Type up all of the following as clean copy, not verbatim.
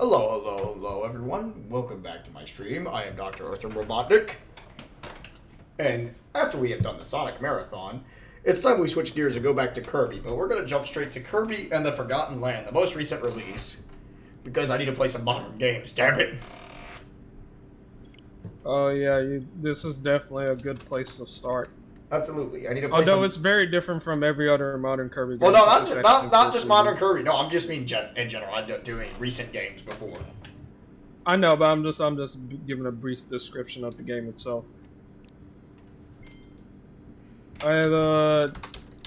Hello, everyone. Welcome back to my stream. I am Dr. Arthur Robotnik. And after we have done the Sonic Marathon, it's time we switch gears and go back to Kirby. But we're going to jump straight to Kirby and the Forgotten Land, the most recent release. Because I need to play some modern games, damn it. Oh yeah, this is definitely a good place to start. Absolutely. I need to play Although it's very different from every other modern Kirby game. Well, no, not just modern Kirby. No, I'm just mean in general. I'm doing recent games before. I know, but I'm just giving a brief description of the game itself. I have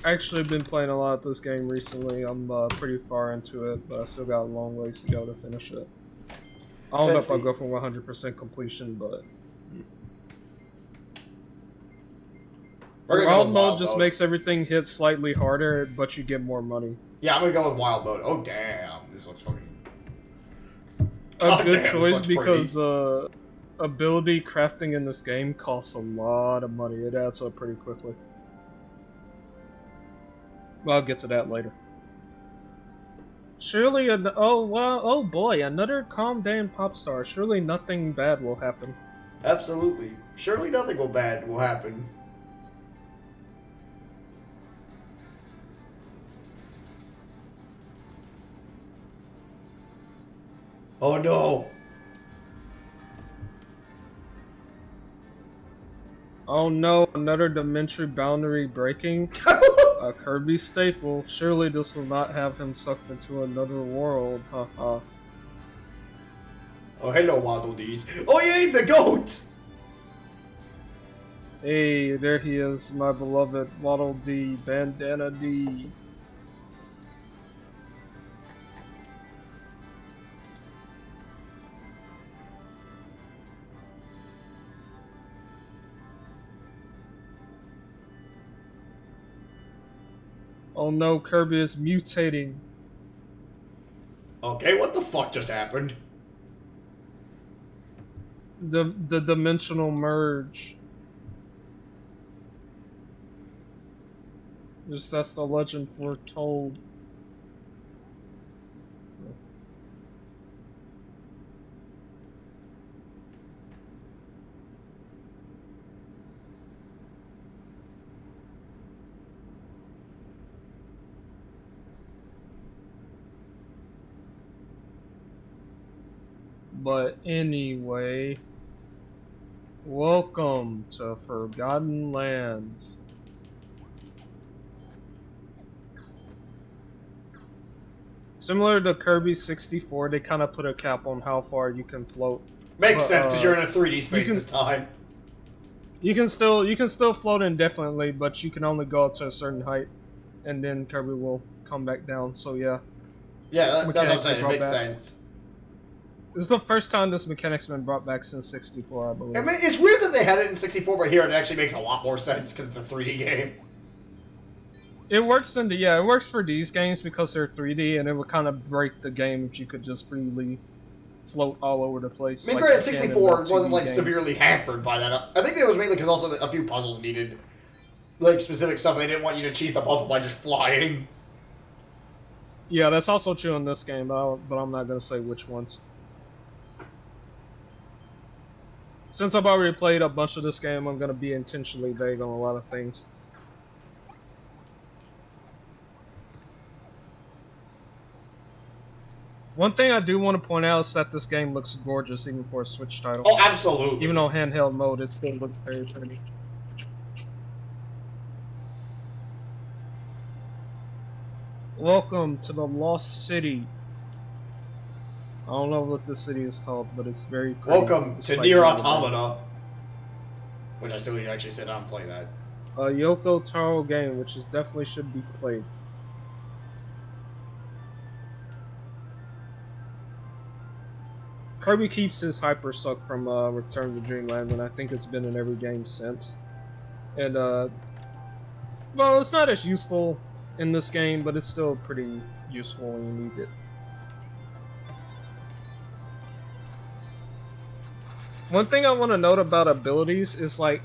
actually been playing a lot of this game recently. I'm pretty far into it, but I still got a long ways to go to finish it. I don't know if I'll go for 100% completion, but wild mode just makes everything hit slightly harder, but you get more money. Yeah, I'm gonna go with wild mode. Oh damn, this looks fucking. A good choice because ability crafting in this game costs a lot of money. It adds up pretty quickly. Well, I'll get to that later. Surely, oh boy, another calm down pop star. Surely nothing bad will happen. Absolutely. Surely nothing bad will happen. Oh no! Oh no, another dimensional boundary breaking? A Kirby staple. Surely this will not have him sucked into another world, haha. Oh hello, Waddle Dees. Oh yay, the goat! Hey, there he is, my beloved Waddle Dee, Bandana D. Oh no, Kirby is mutating. Okay, what the fuck just happened? The dimensional merge. Just that's the legend foretold. But anyway, welcome to Forgotten Lands. Similar to Kirby 64, they kind of put a cap on how far you can float. Makes sense because you're in a 3D space this time. You can still float indefinitely, but you can only go up to a certain height, and then Kirby will come back down. So yeah. Yeah, that's what I'm saying. It makes sense. This is the first time this mechanic's been brought back since 64, I believe. I mean, it's weird that they had it in 64, but here it actually makes a lot more sense because it's a 3D game. It works it works for these games because they're 3D, and it would kind of break the game if you could just freely float all over the place. I mean, granted, 64 wasn't like severely hampered by that. I think it was mainly because also a few puzzles needed like specific stuff. They didn't want you to cheese the puzzle by just flying. Yeah, that's also true in this game, but I'm not gonna say which ones. Since I've already played a bunch of this game, I'm going to be intentionally vague on a lot of things. One thing I do want to point out is that this game looks gorgeous even for a Switch title. Oh, absolutely. Even on handheld mode, it still looks very pretty. Welcome to the Lost City. I don't know what this city is called, but it's very pretty. Welcome to Nier Automata. Which I still actually sit down and play that. A Yoko Taro game, which is definitely should be played. Kirby keeps his Hyper Suck from Return to Dreamland, and I think it's been in every game since. And, well, it's not as useful in this game, but it's still pretty useful when you need it. One thing I want to note about abilities is, like,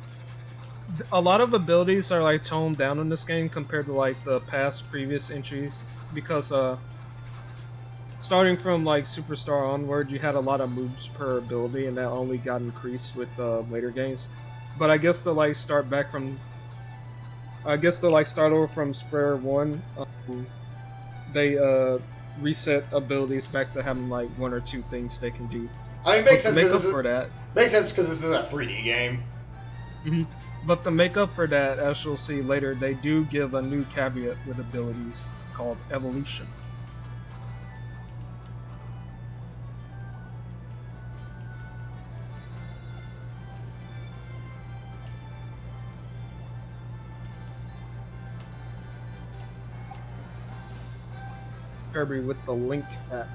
a lot of abilities are, like, toned down in this game compared to, like, the previous entries, because, starting from like Superstar onward, you had a lot of moves per ability, and that only got increased with later games. But I guess to like start back from, I guess to like start over from square one, they reset abilities back to having like one or two things they can do. I mean, But to make up for that, makes sense because this is a 3D game. But to make up for that, as you'll see later, they do give a new caveat with abilities called evolution. Kirby with the Link hat.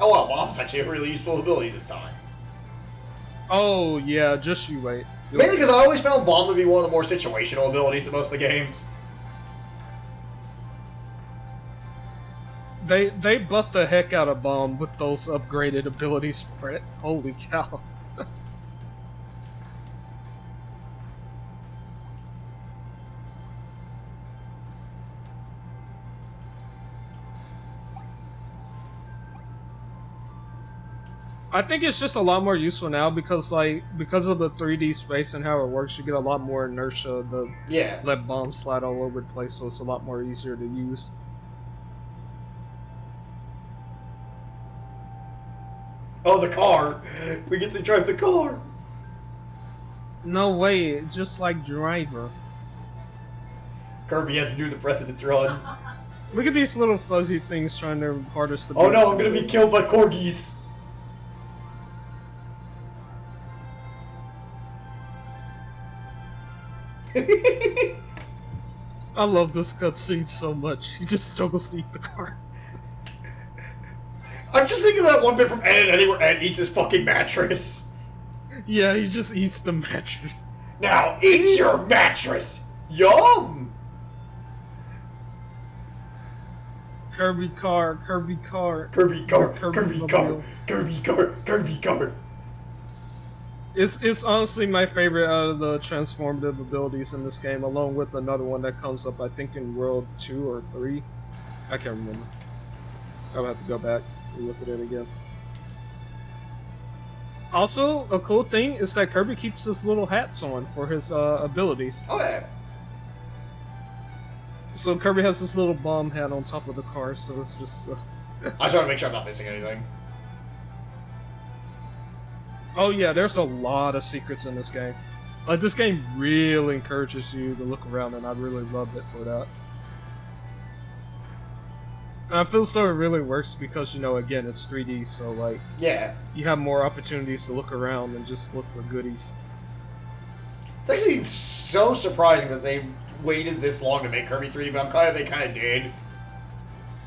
Oh wow, Bomb's actually a really useful ability this time. Oh yeah, just you wait. Mainly because I always found Bomb to be one of the more situational abilities in most of the games. They buffed the heck out of Bomb with those upgraded abilities for it. Holy cow. I think it's just a lot more useful now because because of the 3D space and how it works, you get a lot more inertia to let bombs slide all over the place, so it's a lot more easier to use. Oh, the car! We get to drive the car! No way, just like Driver. Kirby has to do the President's Run. Look at these little fuzzy things trying their hardest to Oh no, I'm gonna be killed by corgis! I love this cutscene so much. He just struggles to eat the car. I'm just thinking of that one bit from Ed and Eddie where Ed eats his fucking mattress. Yeah, he just eats the mattress. Now eat your mattress! Yum! Kirby car, Kirby car. Kirby car, Kirby Kirby car, Kirby car, Kirby car. It's honestly my favorite out of the transformative abilities in this game, along with another one that comes up, I think, in World 2 or 3. I can't remember. I'll have to go back and look at it again. Also, a cool thing is that Kirby keeps his little hats on for his abilities. Oh yeah. So Kirby has this little bomb hat on top of the car, so it's just... I just want to make sure I'm not missing anything. Oh yeah, there's a lot of secrets in this game. Like, this game really encourages you to look around, and I really loved it for that. And I feel as though it really works because, you know, again, it's 3D, so, like... Yeah. You have more opportunities to look around and just look for goodies. It's actually so surprising that they waited this long to make Kirby 3D, but I'm glad they kind of did.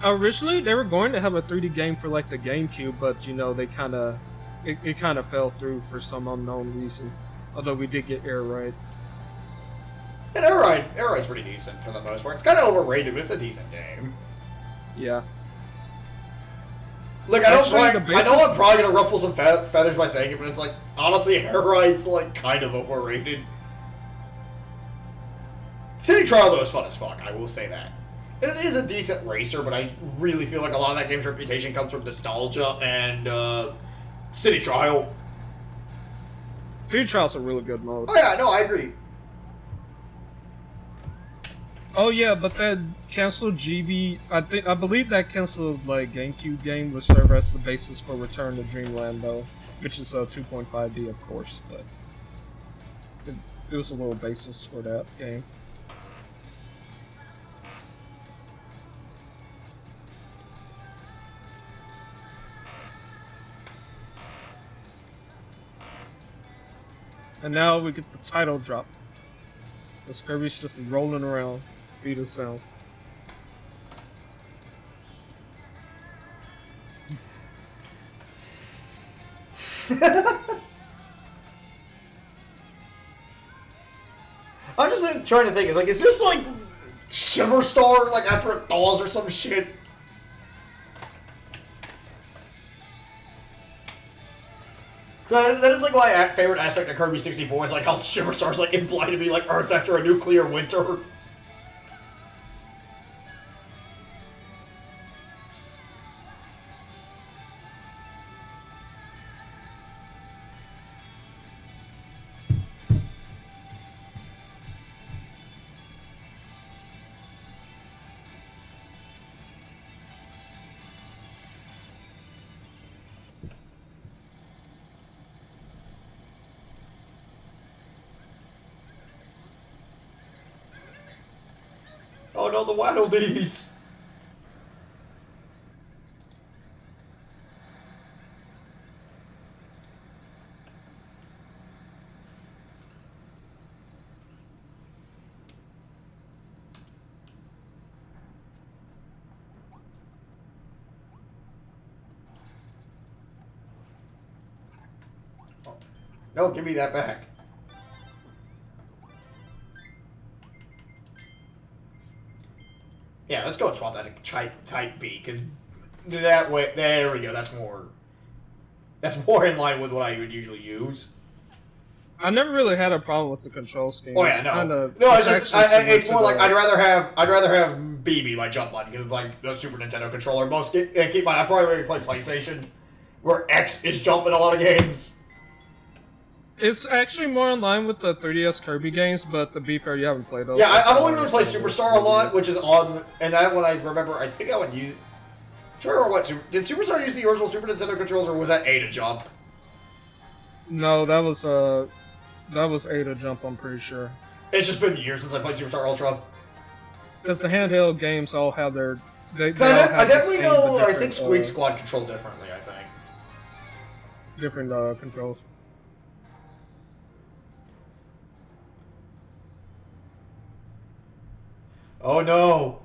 Originally, they were going to have a 3D game for, like, the GameCube, but, you know, they kind of... It kind of fell through for some unknown reason. Although we did get Air Ride. And Air Ride's pretty decent for the most part. It's kind of overrated, but it's a decent game. Yeah. Look, I know I'm probably gonna ruffle some feathers by saying it, but it's like, honestly, Air Ride's like kind of overrated. City Trial though is fun as fuck, I will say that. It is a decent racer, but I really feel like a lot of that game's reputation comes from nostalgia and City Trial. City Trial's a really good mode. Oh yeah, no, I agree. Oh yeah, but that canceled GB, I believe that canceled like GameCube game would serve as the basis for Return to Dreamland though, which is 2.5D of course, but it was a little basis for that game. And now we get the title drop. This Kirby's just rolling around, speed of sound. I'm just like, trying to think, is this like Shiver Star, like after it thaws or some shit? So that is like my favorite aspect of Kirby 64 is like how Superstar's like implied to be like Earth after a nuclear winter. Oh no, the Waddle Dees! No, give me that back. Yeah, let's go and swap that to type B, because that way, there we go, that's more in line with what I would usually use. I never really had a problem with the control scheme. Oh yeah, it's just it's more like I'd rather have B be my jump button because it's like the Super Nintendo controller. Most keep in mind, I probably play PlayStation, where X is jump in a lot of games. It's actually more in line with the 3DS Kirby games, but to be fair, you haven't played those. Yeah, I've only really played Superstar a lot, which is on, and that one I remember. I think that one used. Sure, or what? Did Superstar use the original Super Nintendo controls, or was that A to jump? No, that was A to jump. I'm pretty sure. It's just been years since I played Superstar Ultra. Because the handheld games all have their. I definitely know. I think Squeak Squad controlled differently. I think different controls. Oh no!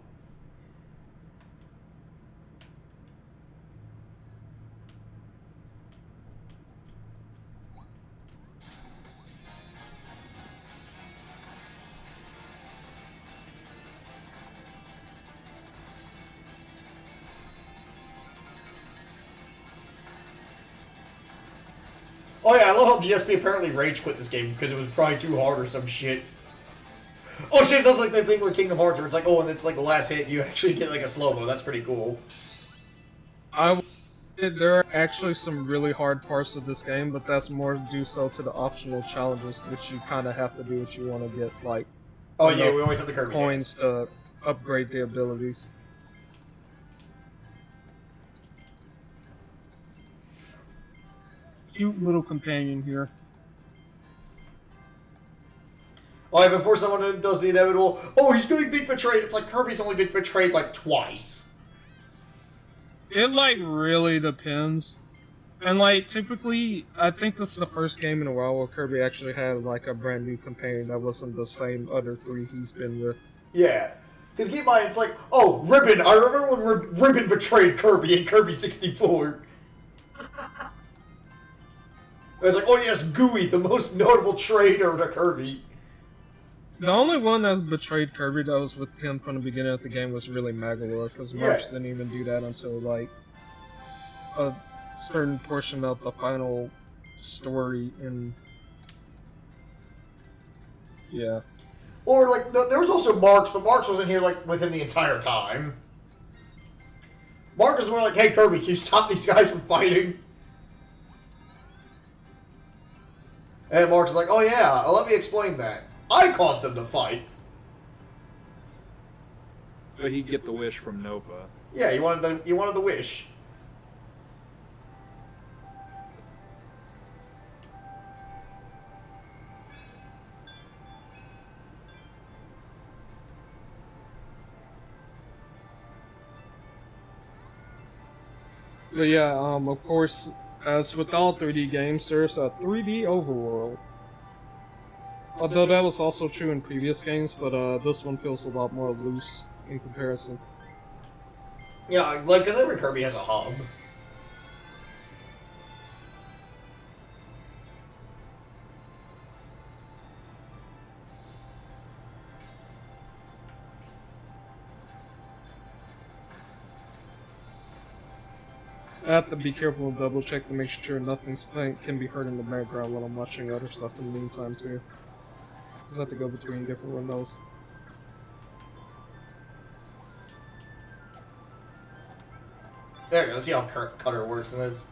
Oh yeah, I love how DSP apparently rage quit this game because it was probably too hard or some shit. Oh shit, that's like the thing with Kingdom Hearts where it's like, oh, and it's like the last hit, you actually get like a slow-mo. That's pretty cool. There are actually some really hard parts of this game, but that's more due so to the optional challenges, which you kind of have to do what you want to get, like... Oh yeah, we always have the Kirby coins to upgrade the abilities. Cute little companion here. Oh yeah, before someone does the inevitable, oh, he's going to be betrayed. It's like Kirby's only been betrayed like twice. It, like, really depends. And, like, typically, I think this is the first game in a while where Kirby actually had, like, a brand new companion that wasn't the same other three he's been with. Yeah. Because keep in mind, it's like, oh, Ribbon. I remember when Ribbon betrayed Kirby in Kirby 64. It was like, oh yes, Gooey, the most notable traitor to Kirby. The only one that's betrayed Kirby that was with him from the beginning of the game was really Magolor, because March didn't even do that until, like, a certain portion of the final story in... Yeah. Or, like, there was also Marks, but Marks wasn't here, like, with him the entire time. Mark was more like, hey, Kirby, can you stop these guys from fighting? And Mark's like, oh yeah, let me explain that. I caused them to fight. But he'd get the wish from Nova. Yeah, you wanted the wish. But yeah, of course, as with all 3D games, there's a 3D overworld. Although that was also true in previous games, but this one feels a lot more loose in comparison. Yeah, like, because every Kirby has a hub. I have to be careful and double check to make sure nothing's can be heard in the background when I'm watching other stuff in the meantime too. Just have to go between different windows. There you go. Let's see how Cutter works in this.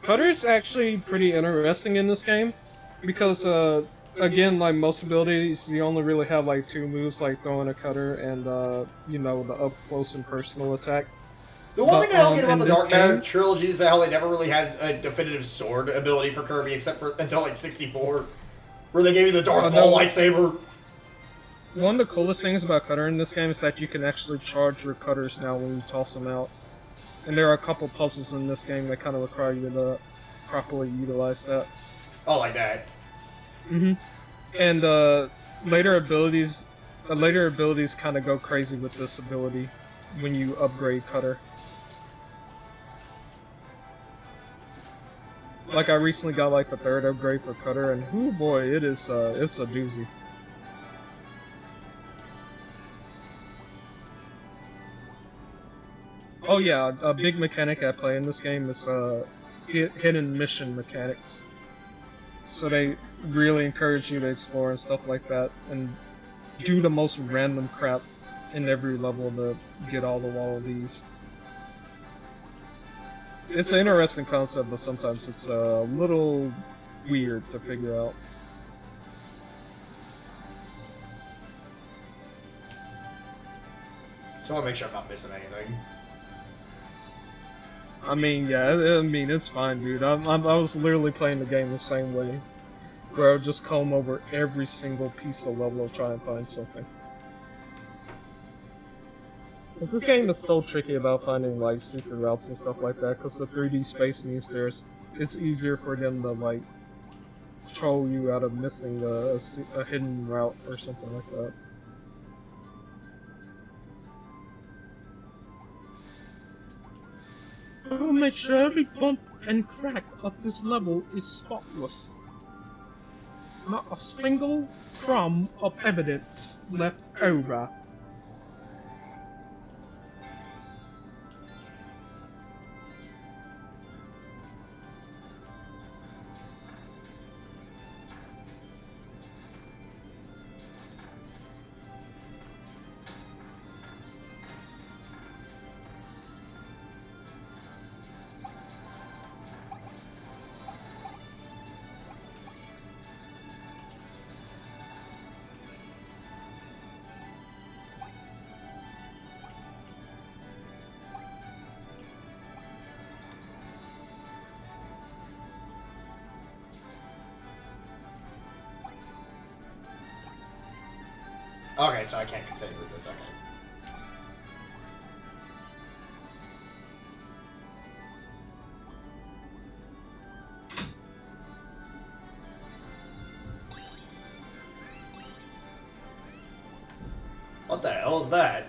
Cutter's actually pretty interesting in this game because, again, like most abilities, you only really have like two moves, like throwing a cutter and, you know, the up close and personal attack. The one thing I don't get about in the this Dark Matter game- trilogy is how they never really had a definitive sword ability for Kirby, except for until like 64, where they gave you the Darth Maul lightsaber. One of the coolest things about Cutter in this game is that you can actually charge your cutters now when you toss them out. And there are a couple puzzles in this game that kind of require you to properly utilize that. Oh, like that. Mm-hmm. And later abilities kind of go crazy with this ability when you upgrade Cutter. Like I recently got like the 3rd upgrade for Cutter, and oh boy, it's a doozy. Oh yeah, a big mechanic I play in this game is hidden mission mechanics. So they really encourage you to explore and stuff like that, and do the most random crap in every level to get all the wallabies. It's an interesting concept, but sometimes it's a little weird to figure out. So I want to make sure I'm not missing anything. I mean, yeah, I mean, it's fine, dude. I was literally playing the game the same way, where I would just comb over every single piece of level to try and find something. This game is so tricky about finding, like, secret routes and stuff like that, because the 3D space means it's easier for them to, like, troll you out of missing a hidden route or something like that. I will make sure every bump and crack of this level is spotless. Not a single crumb of evidence left over. Okay, so I can't continue with this. Okay. What the hell is that?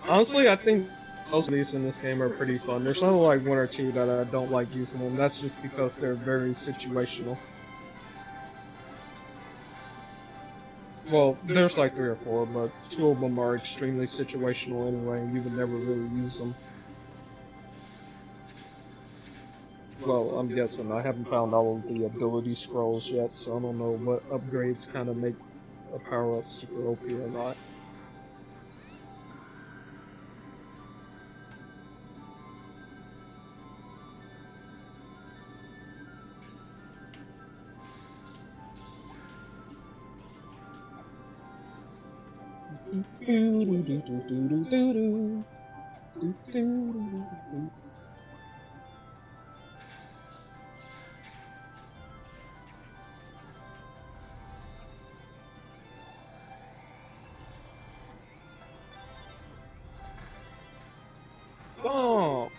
Honestly, I think most of these in this game are pretty fun. There's only like one or two that I don't like using them. That's just because they're very situational. Well, there's like 3 or 4, but 2 of them are extremely situational anyway, and you would never really use them. Well, I'm guessing. I haven't found all of the ability scrolls yet, so I don't know what upgrades kind of make a power-up super OP or not. Oh.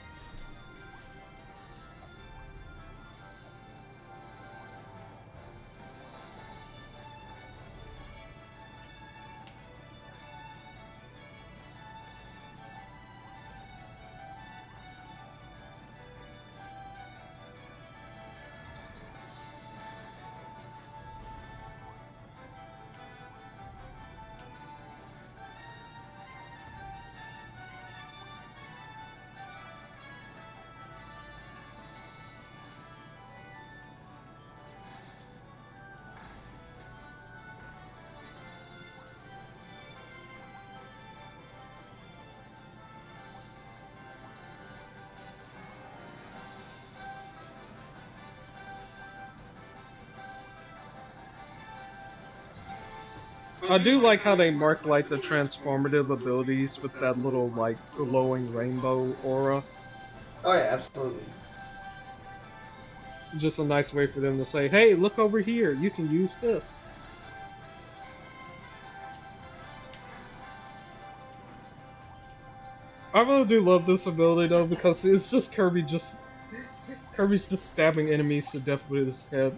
I do like how they mark like the transformative abilities with that little like glowing rainbow aura. Oh yeah, absolutely. Just a nice way for them to say, "Hey, look over here. You can use this." I really do love this ability though because it's just Kirby's just stabbing enemies to death with his head.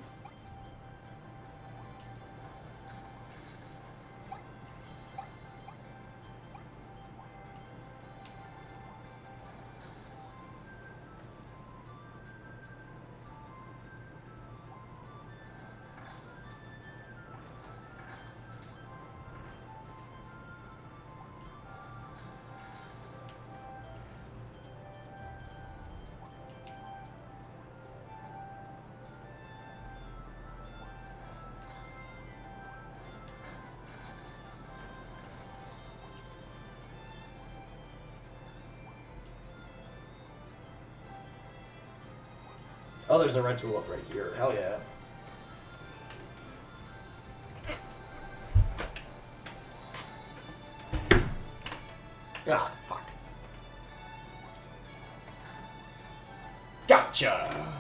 Oh, there's a red tulip right here. Hell yeah. Ah, fuck. Gotcha!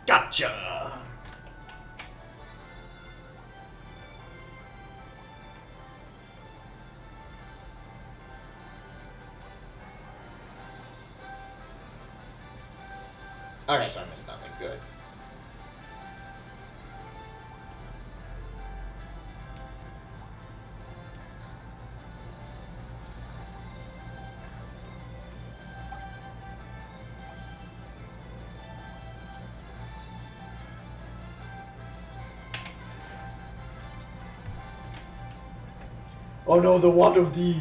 Gotcha! Okay, so I missed nothing. Good. Oh no, the Waddle Dee.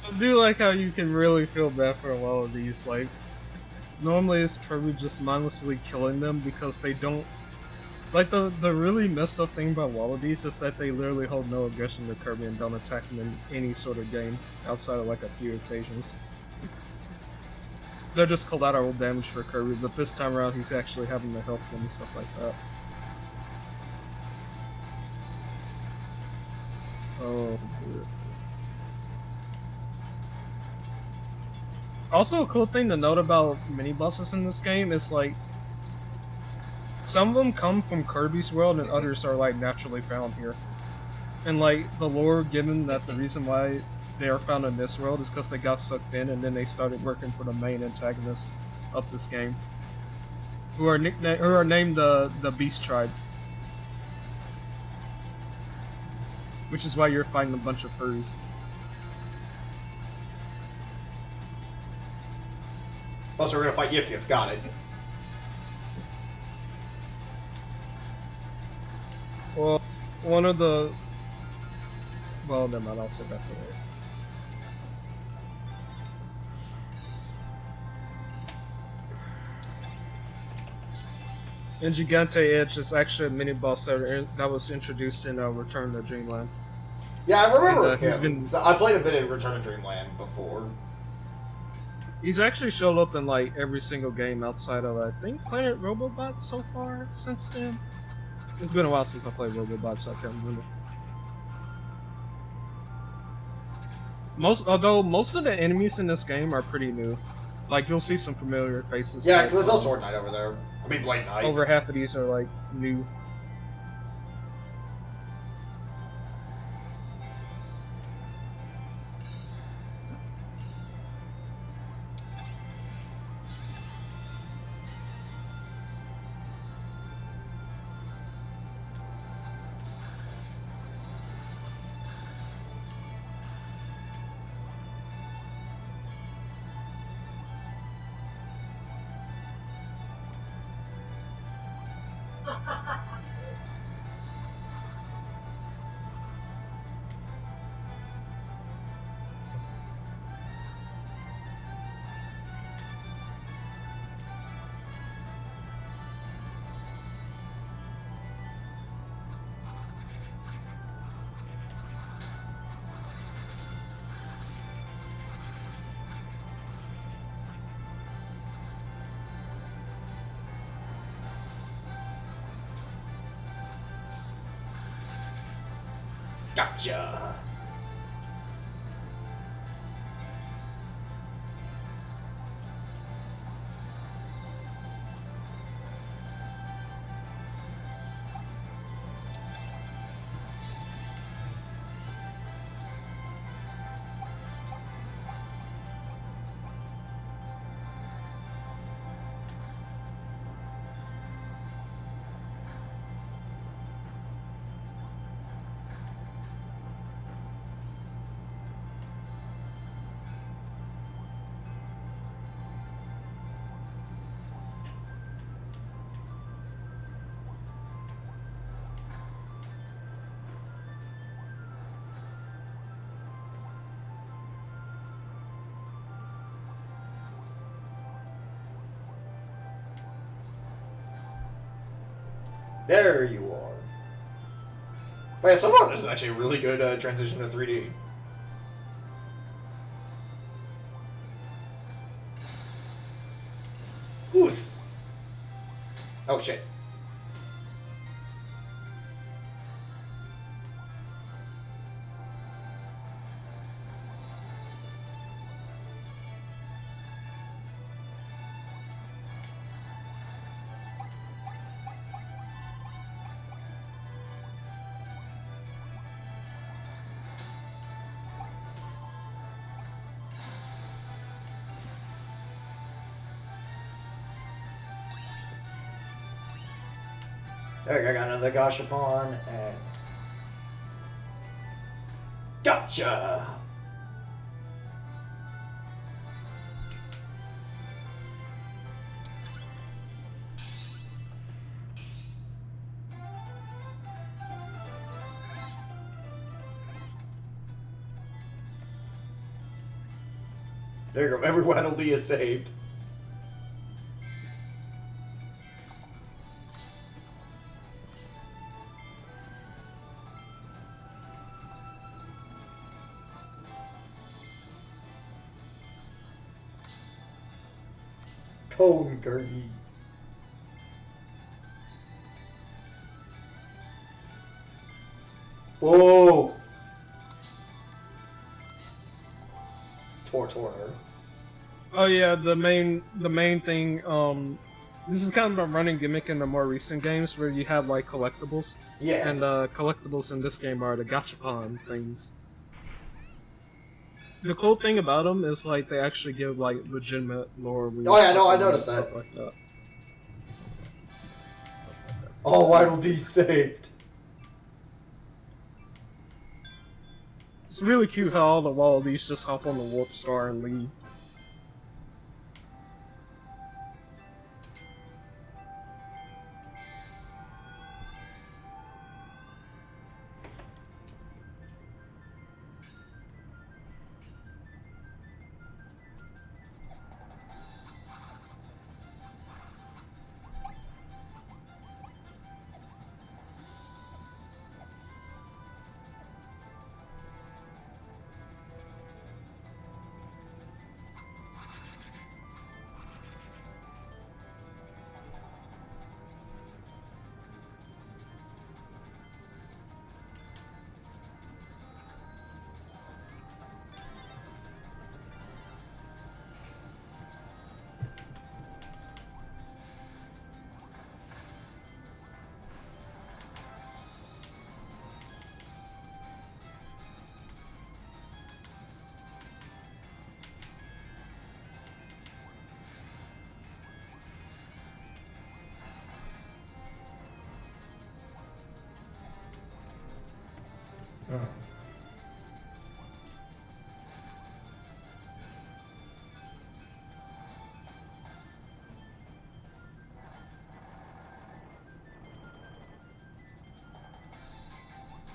I do like how you can really feel bad for a lot of these. Like, normally it's Kirby just mindlessly killing them because they don't. Like, the really messed up thing about Wallabies is that they literally hold no aggression to Kirby and don't attack him in any sort of game outside of like a few occasions. They're just collateral damage for Kirby, but this time around he's actually having to help them and stuff like that. Oh, dear. Also, a cool thing to note about mini bosses in this game is like some of them come from Kirby's world and others are like naturally found here. And like the lore given that the reason why they are found in this world is because they got sucked in and then they started working for the main antagonists of this game, who are named the Beast Tribe, which is why you're fighting a bunch of furries. Plus, we're gonna fight Yif Yif. Got it. Well, one of the well, never mind. I'll say that for later. And Gigante Edge is actually a mini boss that was introduced in Return to Dreamland. Yeah, I remember And, he's him. been So I played a bit in Return to Dreamland before. he's actually showed up in like every single game outside of I think Planet Robobots so far since then. It's been a while since I played Robobots, so I can't remember. Although most of the enemies in this game are pretty new. Like you'll see some familiar faces. Yeah, but, because there's no Sword Knight over there. I mean, Blade Knight. over half of these are like new. Gotcha. There you are. But yeah, so far this is actually a really good transition to 3D. Oos! Oh shit. There, I got another Gashapon, and... Gotcha! There you go, every Waddle Dee is saved. Cone Kirby. Whoa! Tortor. Oh yeah, the main thing. This is kind of a running gimmick in the more recent games where you have like collectibles. Yeah. And collectibles in this game are the gachapon things. The cool thing about them is like they actually give like legitimate lore. Oh yeah, no, I noticed stuff that. like that. Oh, Waddle Dee saved. It's really cute how all the Wallabies just hop on the warp star and leave.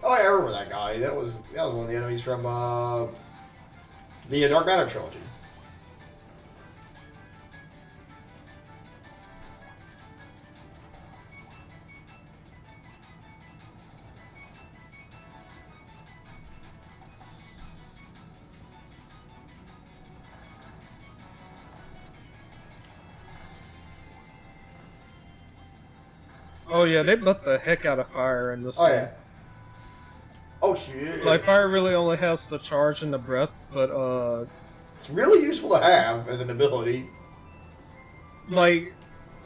Oh, I remember that guy. That was one of the enemies from the Dark Matter trilogy. Oh yeah, they butt the heck out of fire in this Oh game. yeah. Oh shit. Like, fire really only has the charge and the breath, but, It's really useful to have as an ability. like,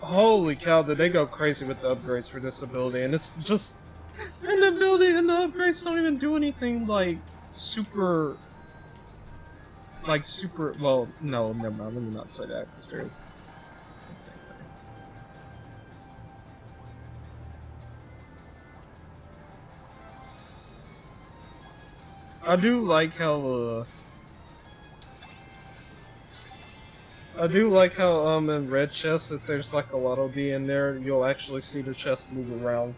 holy cow, did they go crazy with the upgrades for this ability, and it's just... And the ability and the upgrades don't even do anything, like, super... Like, super... Well, no, never mind, let me not say that, because there's... I do like how, I do like how, in red chests, if there's like a Lotto D in there, you'll actually see the chest move around.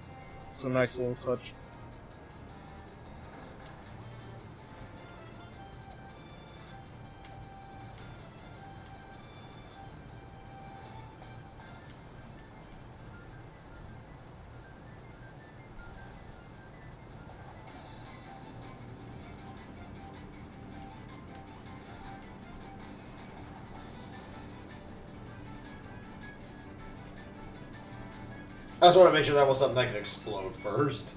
It's a nice little touch. I just want to make sure that was something that can explode first.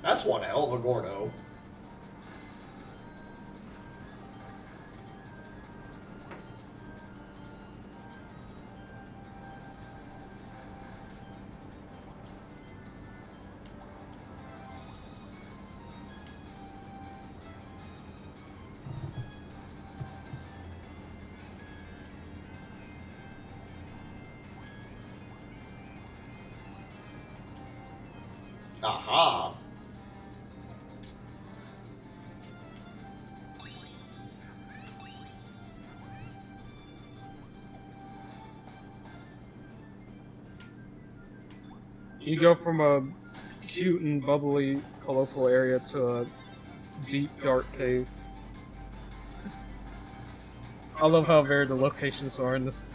That's one hell of a Gordo. Aha. You go from a cute and bubbly, colorful area to a deep, dark cave. I love how varied the locations are in this.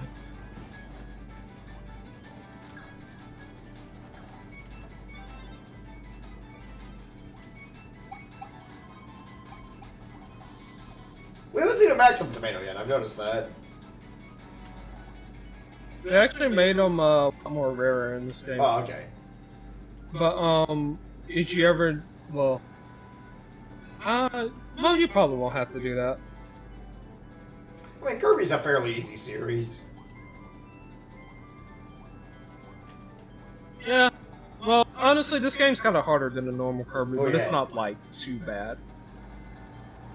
We haven't seen a Maxim tomato yet, I've noticed that. They actually made them more rarer in this game. Oh, okay. But did you ever? Well, you probably won't have to do that. I mean, Kirby's a fairly easy series. Yeah. Well, honestly, this game's kind of harder than the normal Kirby, Oh, but it's yeah. not like too bad.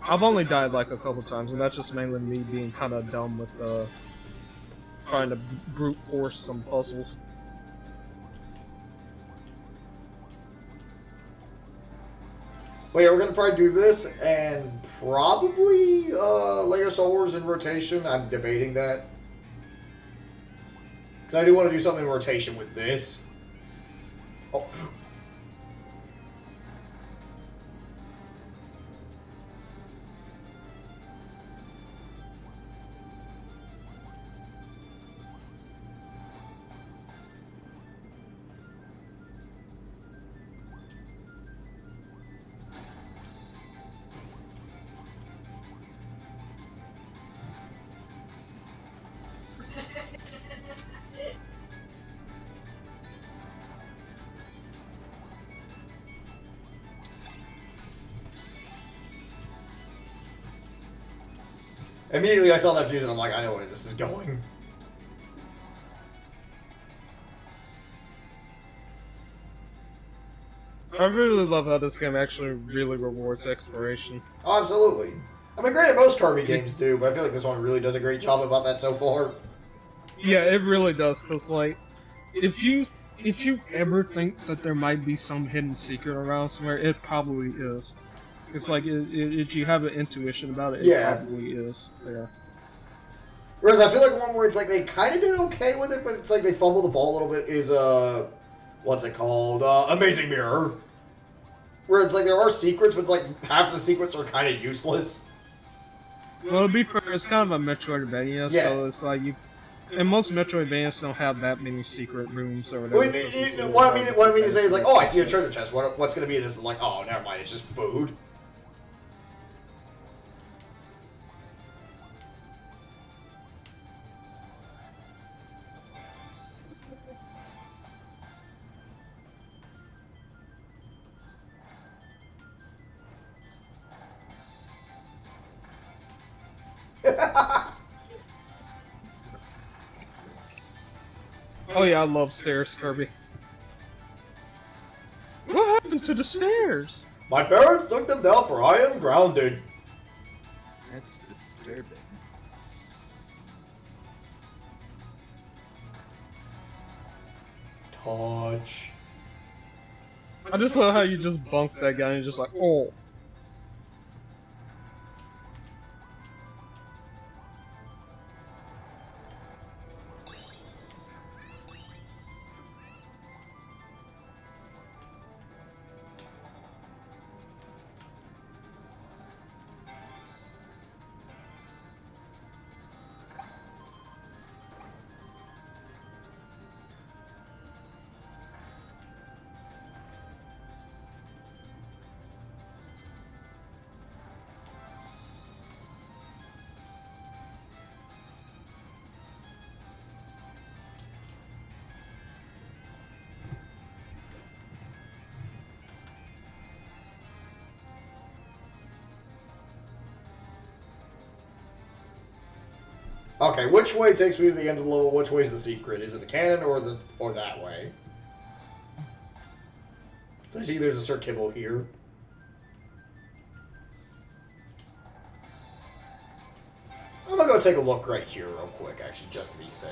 I've only died like a couple times, and that's just mainly me being kind of dumb with trying to brute force some puzzles. Well, yeah, we're gonna probably do this and probably Lego Star Wars in rotation. I'm debating that. Because I do want to do something in rotation with this. Oh. Immediately I saw that fuse and I'm like, I know where this is going. I really love how this game actually really rewards exploration. Oh, absolutely. I mean, granted, most Kirby games do, but I feel like this one really does a great job about that so far. Yeah, it really does, because, like, if you ever think that there might be some hidden secret around somewhere, it probably is. It's like, if you have an intuition about it, it Yeah. probably is there. Whereas I feel like one where it's like they kind of did okay with it, but it's like they fumbled the ball a little bit is, what's it called? Amazing Mirror. Where it's like there are secrets, but it's like half the secrets are kind of useless. Well, to be fair, it's kind of a Metroidvania, Yeah. so it's like you. And most Metroidvanias don't have that many secret rooms or whatever. Well, what I mean to say is like, oh, I see a treasure chest. What's gonna be this? Like, oh, never mind. It's just food. Oh yeah, I love stairs, Kirby. What happened to the stairs? My parents took them down, for I am grounded. That's disturbing. Touch. I just love how you just bunk that guy and you're just like, oh. Okay, which way takes me to the end of the level? Which way is the secret? Is it the cannon or that way? So I see there's a Sir Kibble here. I'm gonna go take a look right here real quick, actually, just to be safe.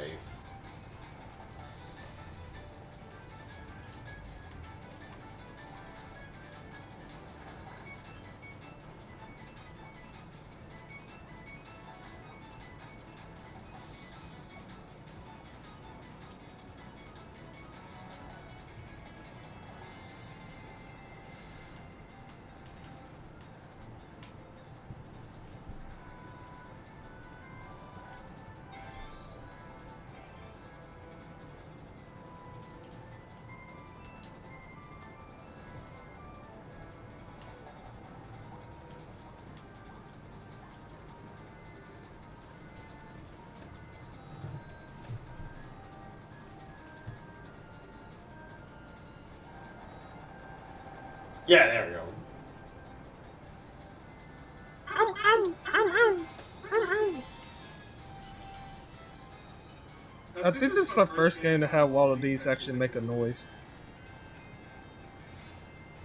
Yeah, there we go. I think this is the first game to have all of these actually make a noise.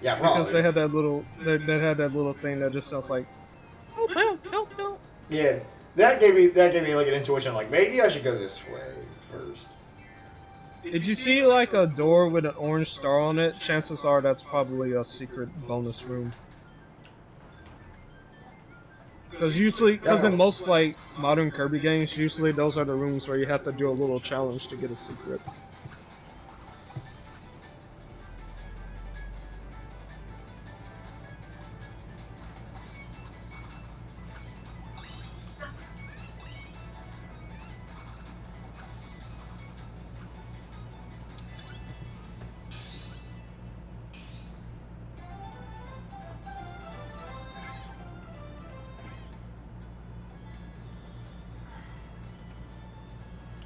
Yeah, probably. Because they had that little, they had that little thing that just sounds like, help, help, help, help. Yeah, that gave me like an intuition, like maybe I should go this way first. Did you see like a door with an orange star on it? Chances are that's probably a secret bonus room. Because in most like modern Kirby games, usually those are the rooms where you have to do a little challenge to get a secret.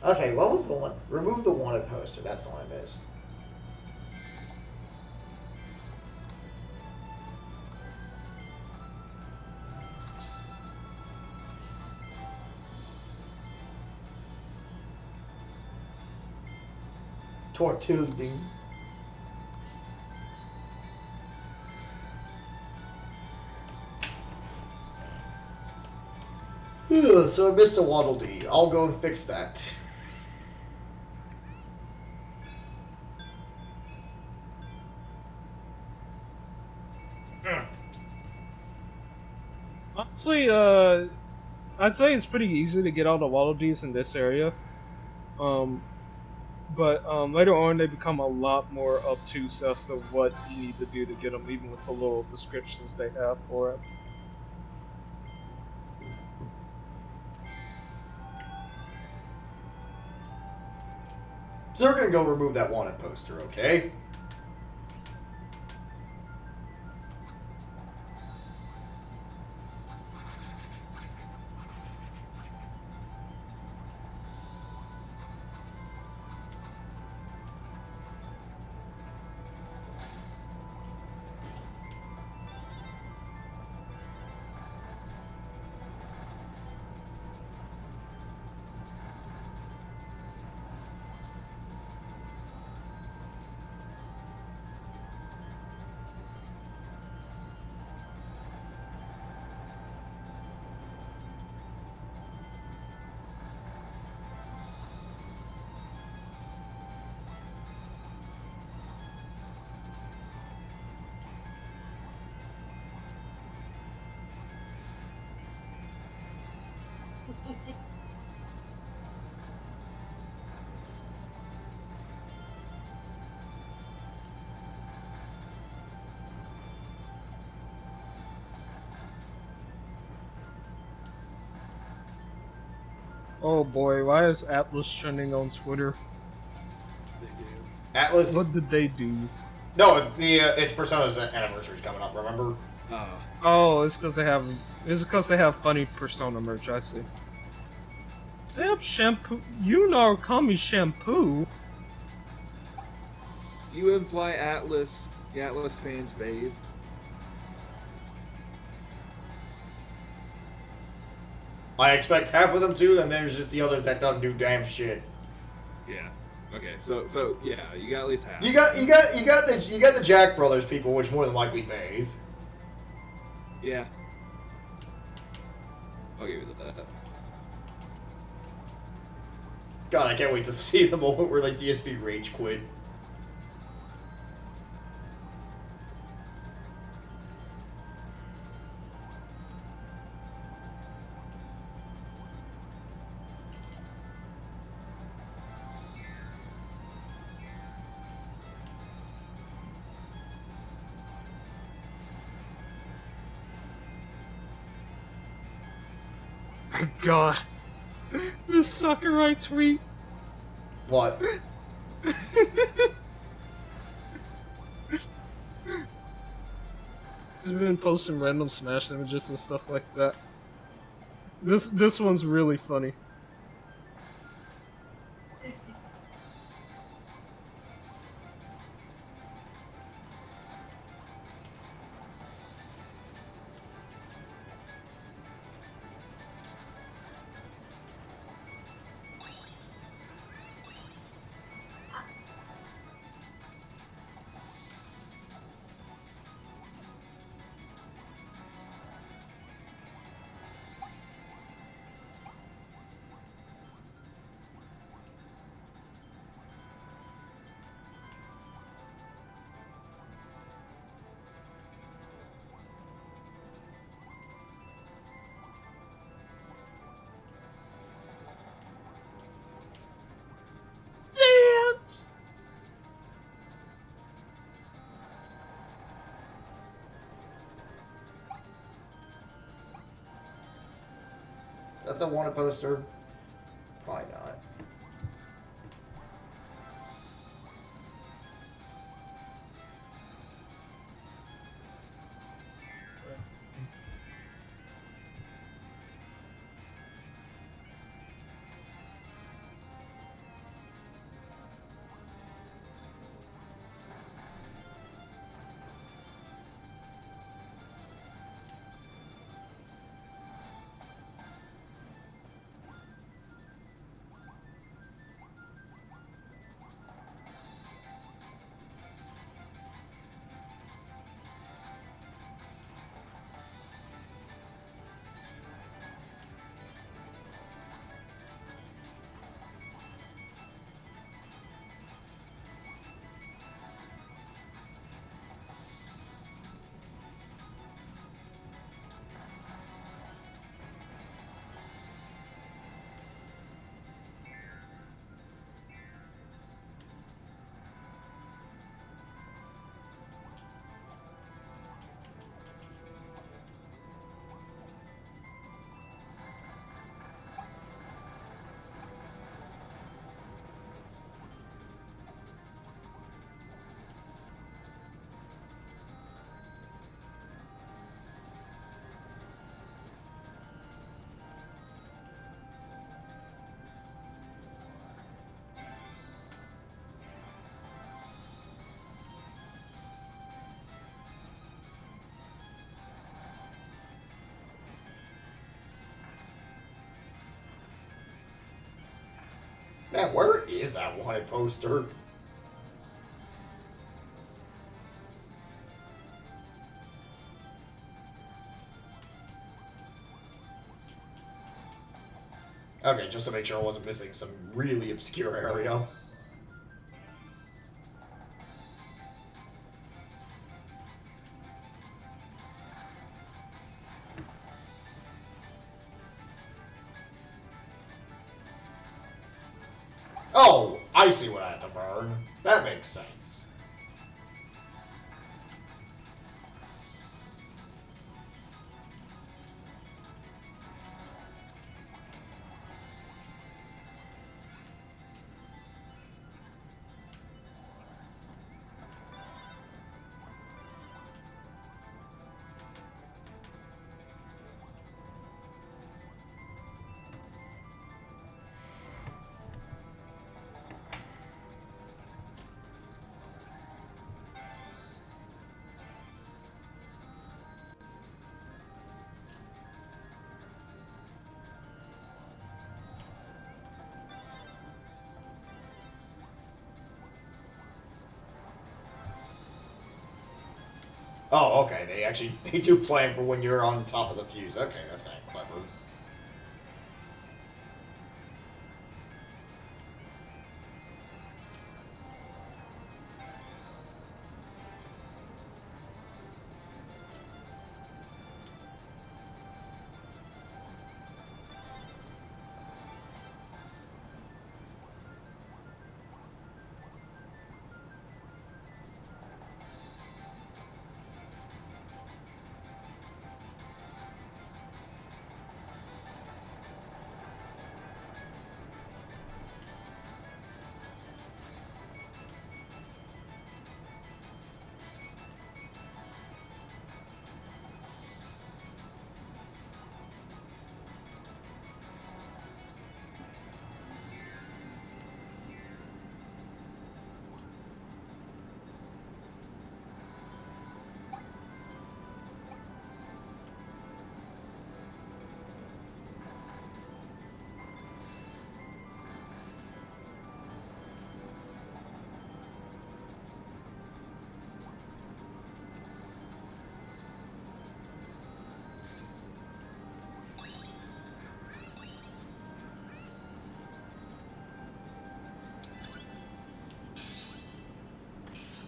Okay, what was the one? Remove the wanted poster. That's the one I missed. Tortuding. So I missed a Waddle Dee. I'll go and fix that. Honestly, I'd say it's pretty easy to get all the Waddle Dees in this area. But later on, they become a lot more obtuse as to what you need to do to get them, even with the little descriptions they have for it. So we're gonna go remove that wanted poster, okay? Oh boy, why is Atlas trending on Twitter? They do. Atlas. What did they do? No, it's Persona's anniversary's coming up. Remember? Oh. Oh, it's because they have funny Persona merch. I see. They have shampoo. You know, call me shampoo. You imply Atlas. The Atlas fans bathe. I expect half of them to, then there's just the others that don't do damn shit. Yeah. Okay. So yeah, you got at least half. You got the Jack Brothers people, which more than likely bathe. Yeah. I'll give you that. God, I can't wait to see the moment where like DSP rage quit. God, this Sakurai tweet. What? He's been posting random Smash images and stuff like that. This one's really funny. Dance! Is that the wanted poster? Probably not. Man, where is that wanted poster? Okay, just to make sure I wasn't missing some really obscure area. Oh, I see what I had to burn. That makes sense. Oh, okay. They do plan for when you're on top of the fuse. Okay, that's kind of clever.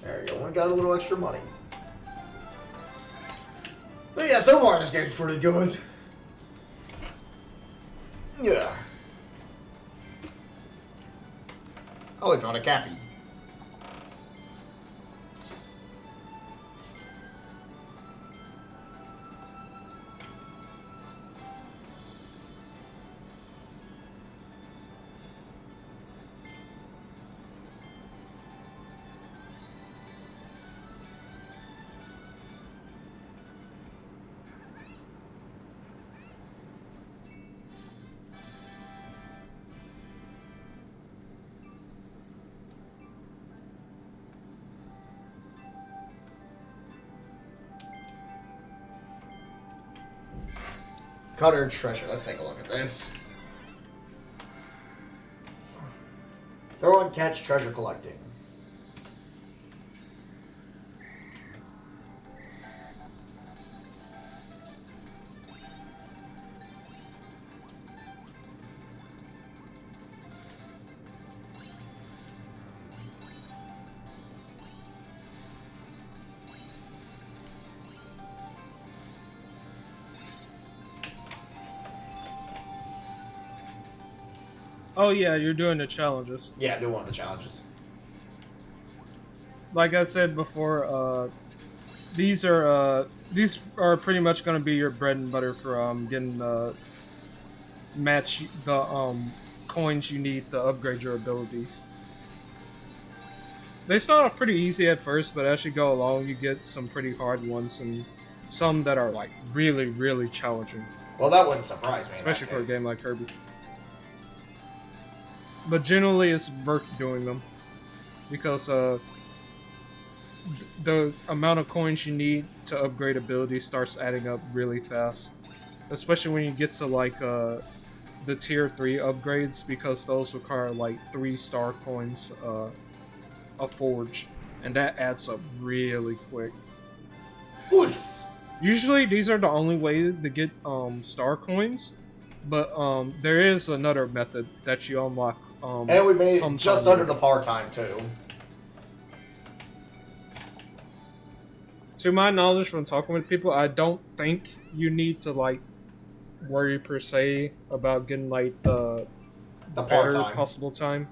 There you go. I got a little extra money. But yeah, so far this game's pretty good. Yeah. Oh, we found a Cappy. Cutter treasure. Let's take a look at this. Throw and catch treasure collecting. Oh yeah, you're doing the challenges. Yeah, do one of the challenges. Like I said before, these are pretty much going to be your bread and butter for getting match the coins you need to upgrade your abilities. They start off pretty easy at first, but as you go along, you get some pretty hard ones and some that are like really, really challenging. Well, that wouldn't surprise me. Especially for a game like Kirby. But generally, it's worth doing them because the amount of coins you need to upgrade abilities starts adding up really fast. Especially when you get to like the tier 3 upgrades because those require like 3 star coins a forge, and that adds up really quick. Oos! Usually these are the only way to get star coins, but there is another method that you unlock And we made it sometime just under later. the par time, too. To my knowledge, from talking with people, I don't think you need to like worry per se about getting like the The par better time. possible time.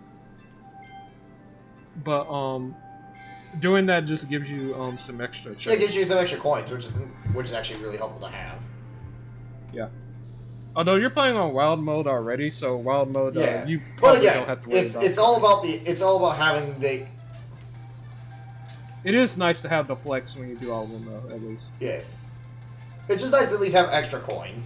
But doing that just gives you some extra It checks. gives you some extra coins, which is actually really helpful to have. Yeah. Although you're playing on wild mode already, so wild mode Yeah. you But probably again, don't have to worry about. it's all about having the. It is nice to have the flex when you do all of them, though, at least. Yeah. It's just nice to at least have extra coin.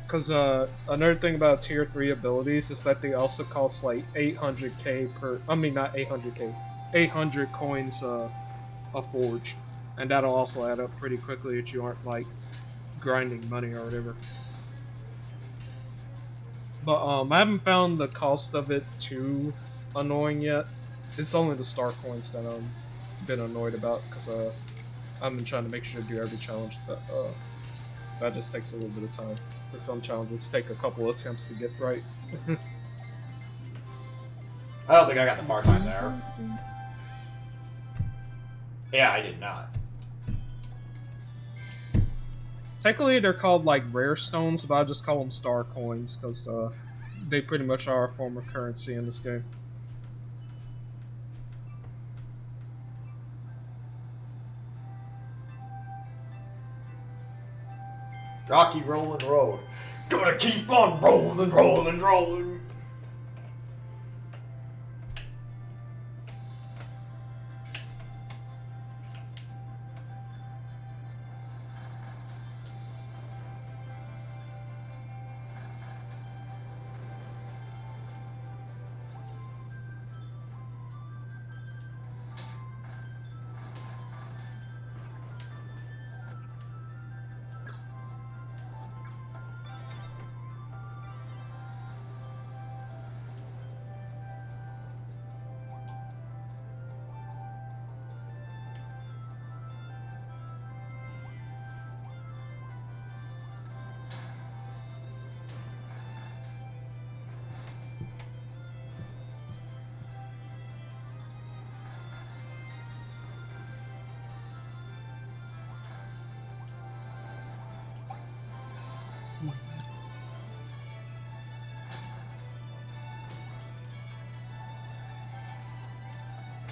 Because another thing about tier 3 abilities is that they also cost like 800k per. I mean, not 800k, 800 coins a forge, and that'll also add up pretty quickly if you aren't like grinding money or whatever. But I haven't found the cost of it too annoying yet. It's only the star coins that I've been annoyed about because I've been trying to make sure to do every challenge, but that just takes a little bit of time. Because some challenges take a couple attempts to get right. I don't think I got the par time there. Yeah, I did not. Technically, they're called like rare stones, but I just call them star coins because they pretty much are a form of currency in this game. Rocky rolling road. Gonna keep on rolling, rolling, rolling.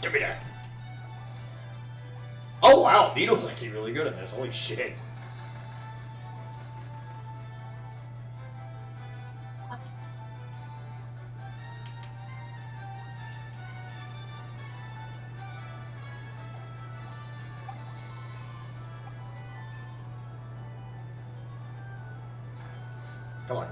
Give me that. Oh wow, Beetle's actually really good at this. Holy shit. Come on.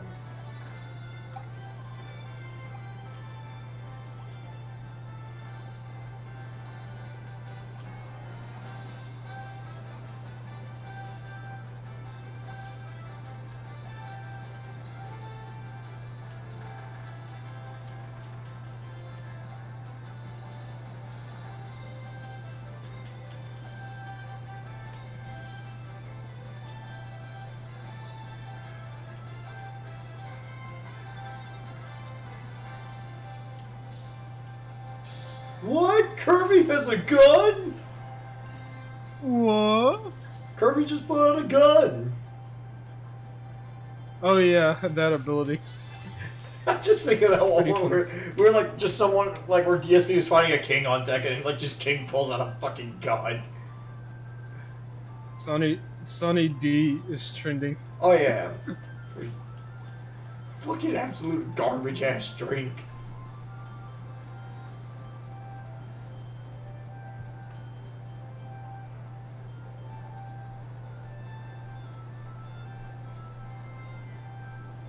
What? Kirby has a gun? What? Kirby just put out a gun. Oh yeah, that ability. I'm just thinking of that one Pretty where we're like just someone like where DSP was fighting a king on deck and like just King pulls out a fucking gun. Sunny D is trending. Oh yeah. Fucking absolute garbage ass drink.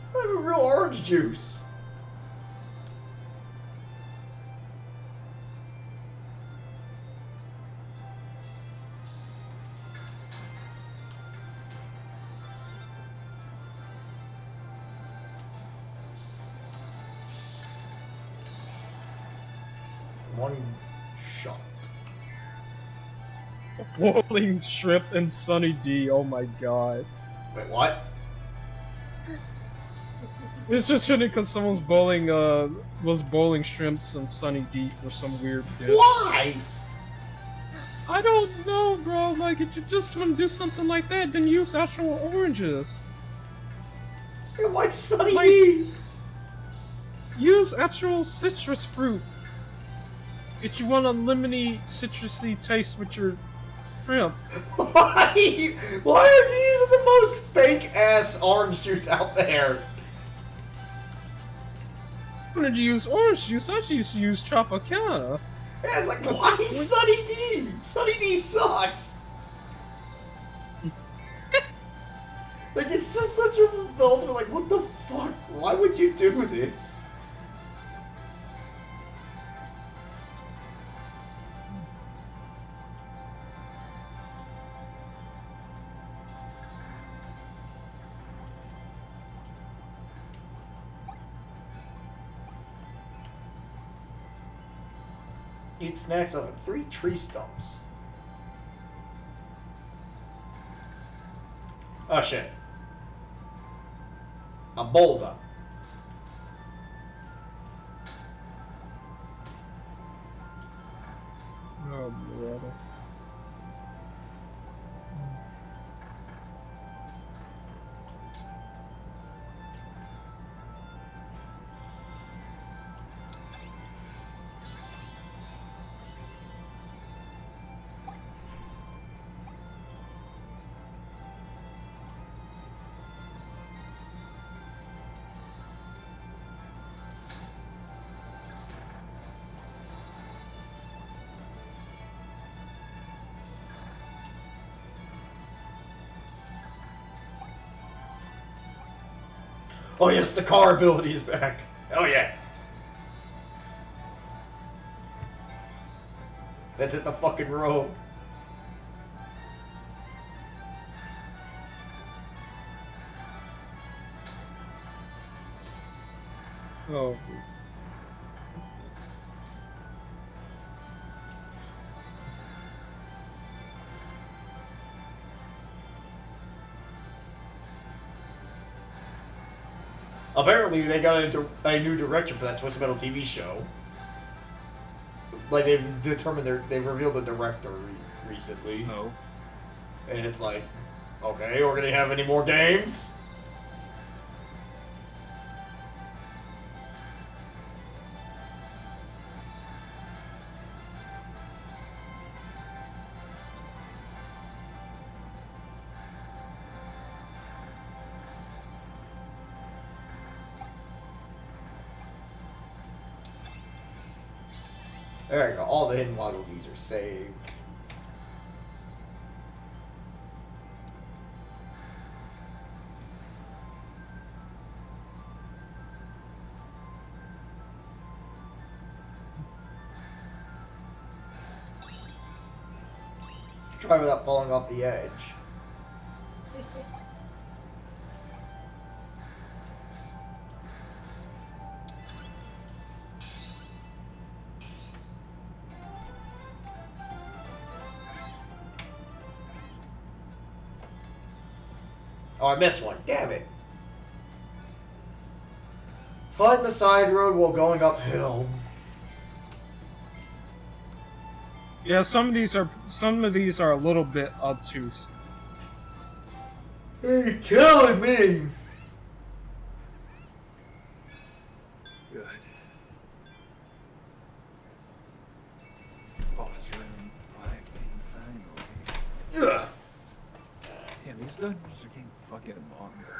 It's not even real orange juice. One shot. Boiling shrimp and Sunny D. Oh my god. Wait, what? It's just funny because someone's was boiling shrimps and Sunny D for some weird dish. Why? I don't know, bro. Like, if you just want to do something like that, then use actual oranges. Why Sunny Like- D? Use actual citrus fruit. If you want a lemony, citrusy taste with your shrimp. Why? Why are you using the most fake-ass orange juice out there? I wanted to use orange juice. I used to use Tropicana. Yeah, it's like, why Sunny D? Sunny D sucks! Like, it's just such a... The ultimate, like, what the fuck? Why would you do this? Eat snacks off of 3 tree stumps. Oh shit. A boulder. Oh, brother. Oh yes, the car ability is back. Oh yeah. Let's hit the fucking road. Oh. Apparently, they got a new director for that Twisted Metal TV show. Like they've revealed the director recently, Oh. and it's like, okay, we're gonna have any more games? There you go. All the hidden Waddle Dees are saved. Try without falling off the edge. Oh, I missed one. Damn it. Find the side road while going uphill. Yeah, some of these are a little bit obtuse. You're killing me. Good. Boss room 5 finally. Ugh. Damn, these dungeons are getting fucking longer.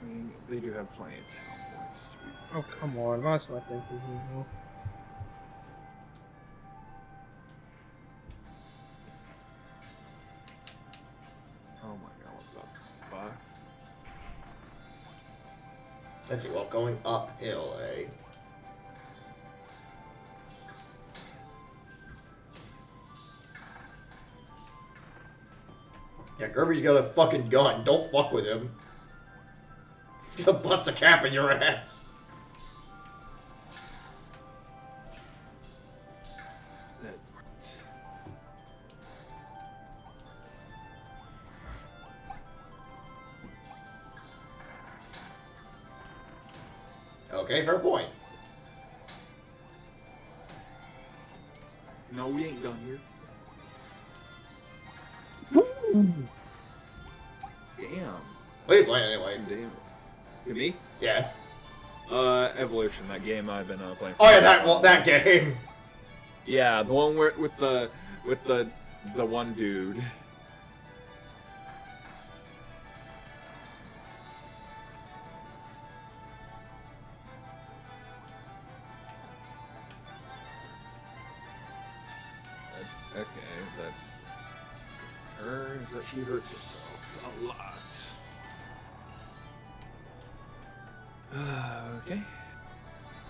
I mean, they do have plenty of town points to be fair. Oh, come on. That's not think as usual. Oh my god, what the fuck? Let's see, well, going uphill, eh? Yeah, Kirby's got a fucking gun. Don't fuck with him. He's He'll bust a cap in your ass. Okay, fair point. No, we ain't done here. Damn. What are you playing anyway? Damn. To me? Yeah. Evolution, that game I've been playing. Oh yeah, that game. Yeah, the one where with the one dude. Okay, that's her. Is that she hurts herself a lot. Okay.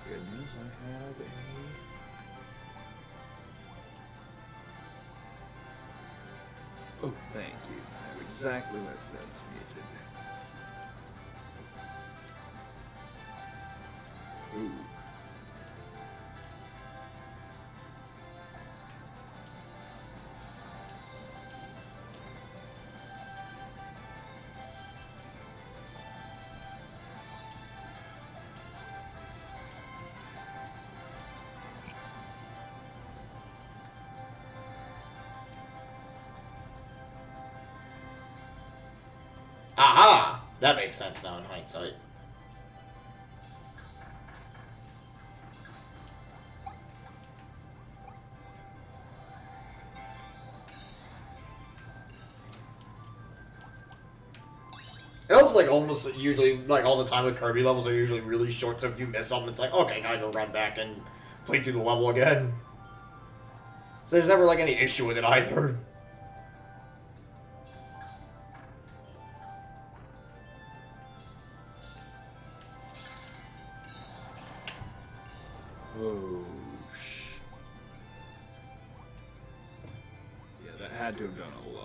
Good news, I have a. Oh, thank you. I have exactly what that's needed. Ooh. Aha! That makes sense now in hindsight. It helps, like, almost usually, like, all the time the Kirby levels are usually really short, so if you miss something, it's like, okay, gotta go run back and play through the level again. So there's never, like, any issue with it either. Oh, yeah, that had to have done a lot.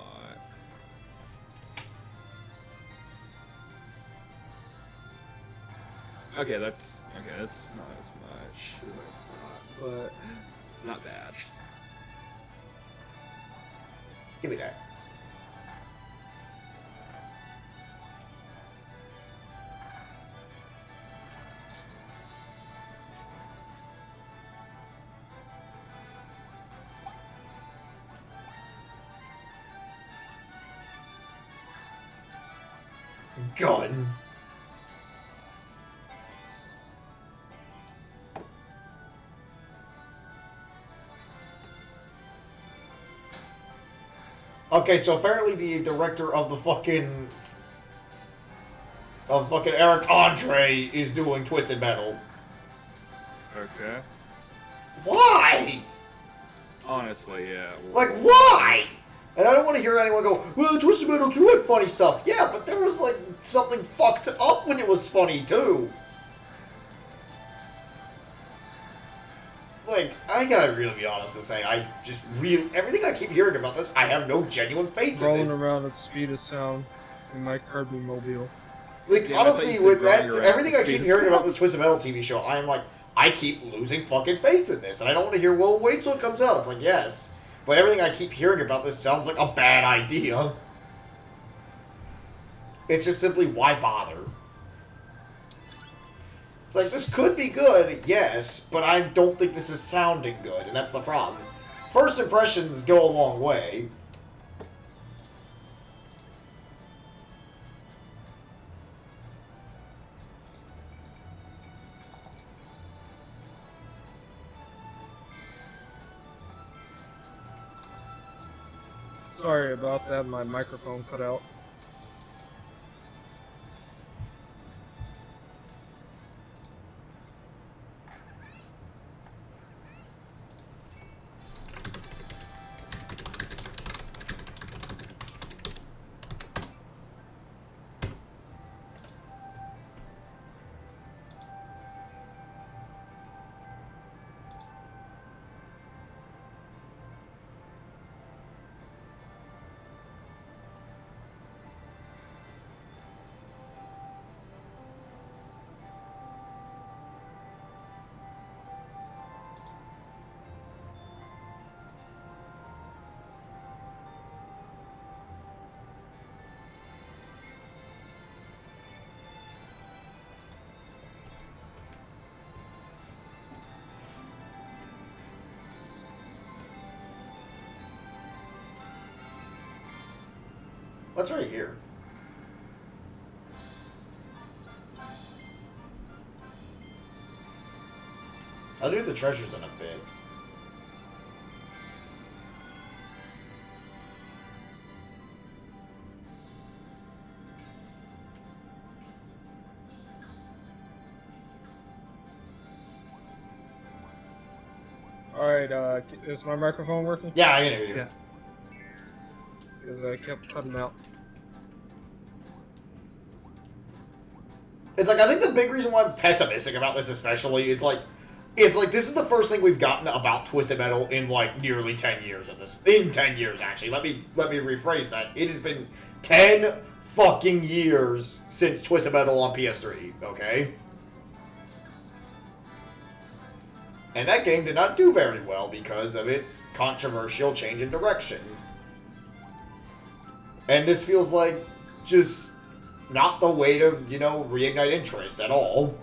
Okay, that's not as much as I thought, but not bad. Give me that. Gun. Okay, so apparently the director of the fucking Eric Andre is doing Twisted Metal. Okay. Why? Honestly, yeah. Like, why? And I don't want to hear anyone go, well, Twisted Metal 2 had funny stuff. Yeah, but there was, like, something fucked up when it was funny, too. Like, I gotta really be honest and say, everything I keep hearing about this, I have no genuine faith in Rolling this. around at speed of sound in my Kirby mobile. Like, Yeah, I thought honestly, you said with that, growing around everything the I keep speed of hearing about sound. this Twisted Metal TV show, I'm like, I keep losing fucking faith in this. And I don't want to hear, well, wait till it comes out. It's like, yes. But everything I keep hearing about this sounds like a bad idea. It's just simply, why bother? It's like, this could be good, yes, but I don't think this is sounding good, and that's the problem. First impressions go a long way. Sorry about that, my microphone cut out. What's right here? I'll do the treasures in a bit. Alright, is my microphone working? Yeah, I can hear you. Yeah. Because I kept cutting out. It's like, I think the big reason why I'm pessimistic about this especially is like, this is the first thing we've gotten about Twisted Metal in like nearly 10 years of this. In 10 years, actually. Let me rephrase that. It has been 10 fucking years since Twisted Metal on PS3, okay? And that game did not do very well because of its controversial change in direction. And this feels like just not the way to, you know, reignite interest at all.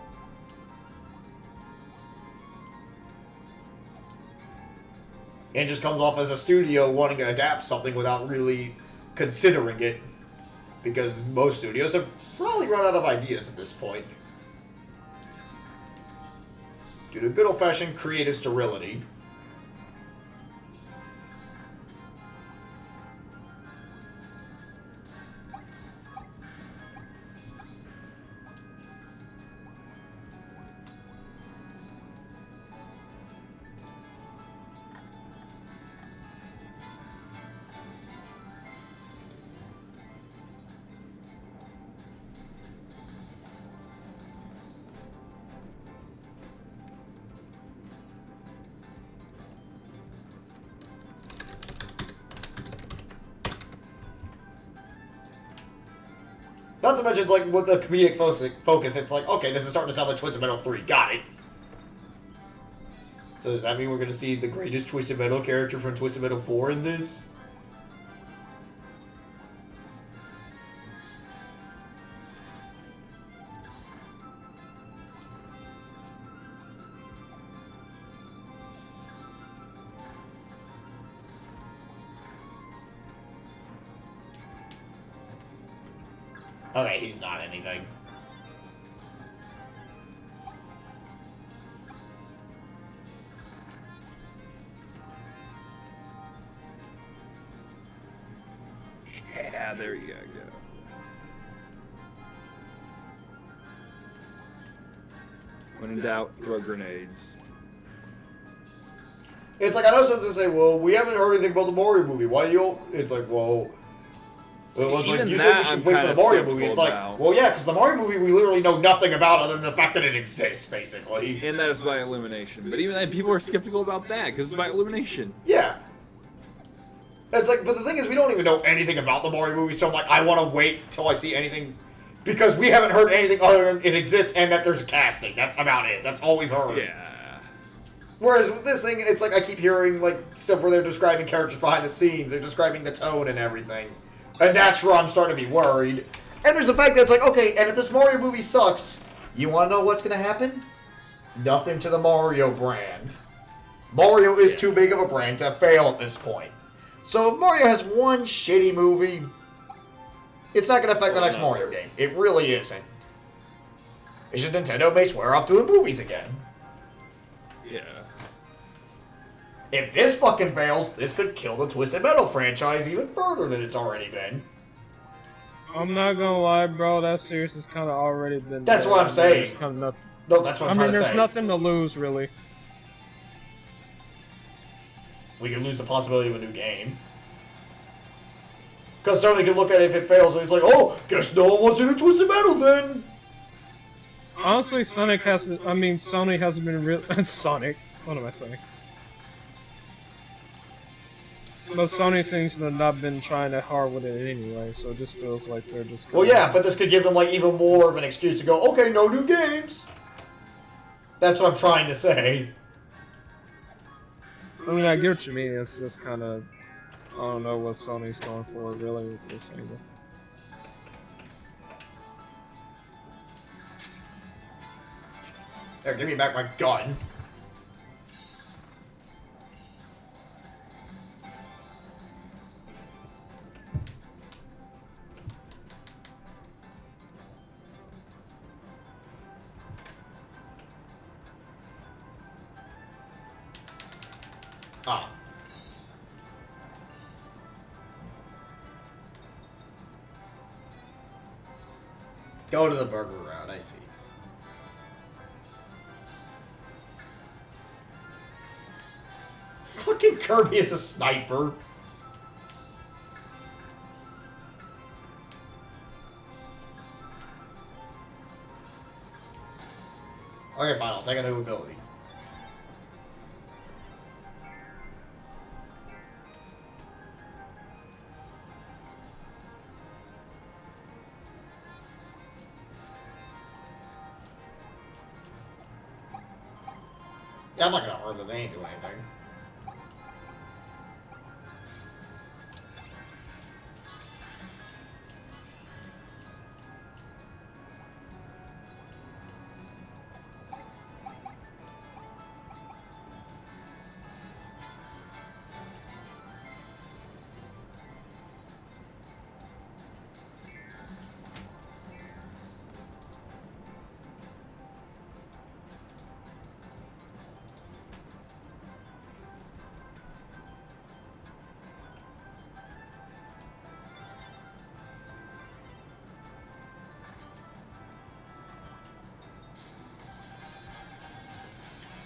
It just comes off as a studio wanting to adapt something without really considering it. Because most studios have probably run out of ideas at this point. Due to good old-fashioned creative sterility. Not to mention, it's like, with the comedic focus, it's like, okay, this is starting to sound like Twisted Metal 3. Got it. So does that mean we're going to see the greatest Twisted Metal character from Twisted Metal 4 in this? Okay, he's not anything. Yeah, there you go. When in doubt, throw grenades. It's like, I know someone's gonna say, well, we haven't heard anything about the Mario movie. Why do you... It's like, well... It's like, you said we should wait for the Mario movie. It's like, well, yeah, because the Mario movie we literally know nothing about other than the fact that it exists, basically. And that is by elimination. But even then, people are skeptical about that, because it's by elimination. Yeah. It's like, but the thing is, we don't even know anything about the Mario movie, so I'm like, I want to wait till I see anything, because we haven't heard anything other than it exists and that there's a casting. That's about it. That's all we've heard. Yeah. Whereas with this thing, it's like I keep hearing, like, stuff where they're describing characters behind the scenes, they're describing the tone and everything. And that's where I'm starting to be worried. And there's the fact that it's like, okay, and if this Mario movie sucks, you want to know what's going to happen? Nothing to the Mario brand. Mario is too big of a brand to fail at this point. So if Mario has one shitty movie, it's not going to affect the next Mario game. It really isn't. It's just Nintendo may swear off doing movies again. Yeah. If this fucking fails, this could kill the Twisted Metal franchise even further than it's already been. I'm not gonna lie, bro. That series has kind of already been. That's what I'm saying. There's kind of No, that's what I'm trying to say. there's nothing to lose, really. We could lose the possibility of a new game. Because Sony could look at it if it fails, and it's like, oh, guess no one wants to do Twisted Metal then. Honestly, Sonic hasn't been real. Sonic. What am I saying? But Sony seems to have not been trying that hard with it anyway, so it just feels like they're just... Well, yeah, but this could give them, like, even more of an excuse to go, okay, no new games. That's what I'm trying to say. I mean, I get what you mean, it's just kind of... I don't know what Sony's going for, really, with this angle. Here, give me back my gun. Ah. Go to the burger route, I see. Fucking Kirby is a sniper. Okay, fine, I'll take a new ability. Yeah, I'm not gonna harm them, they ain't doing anything.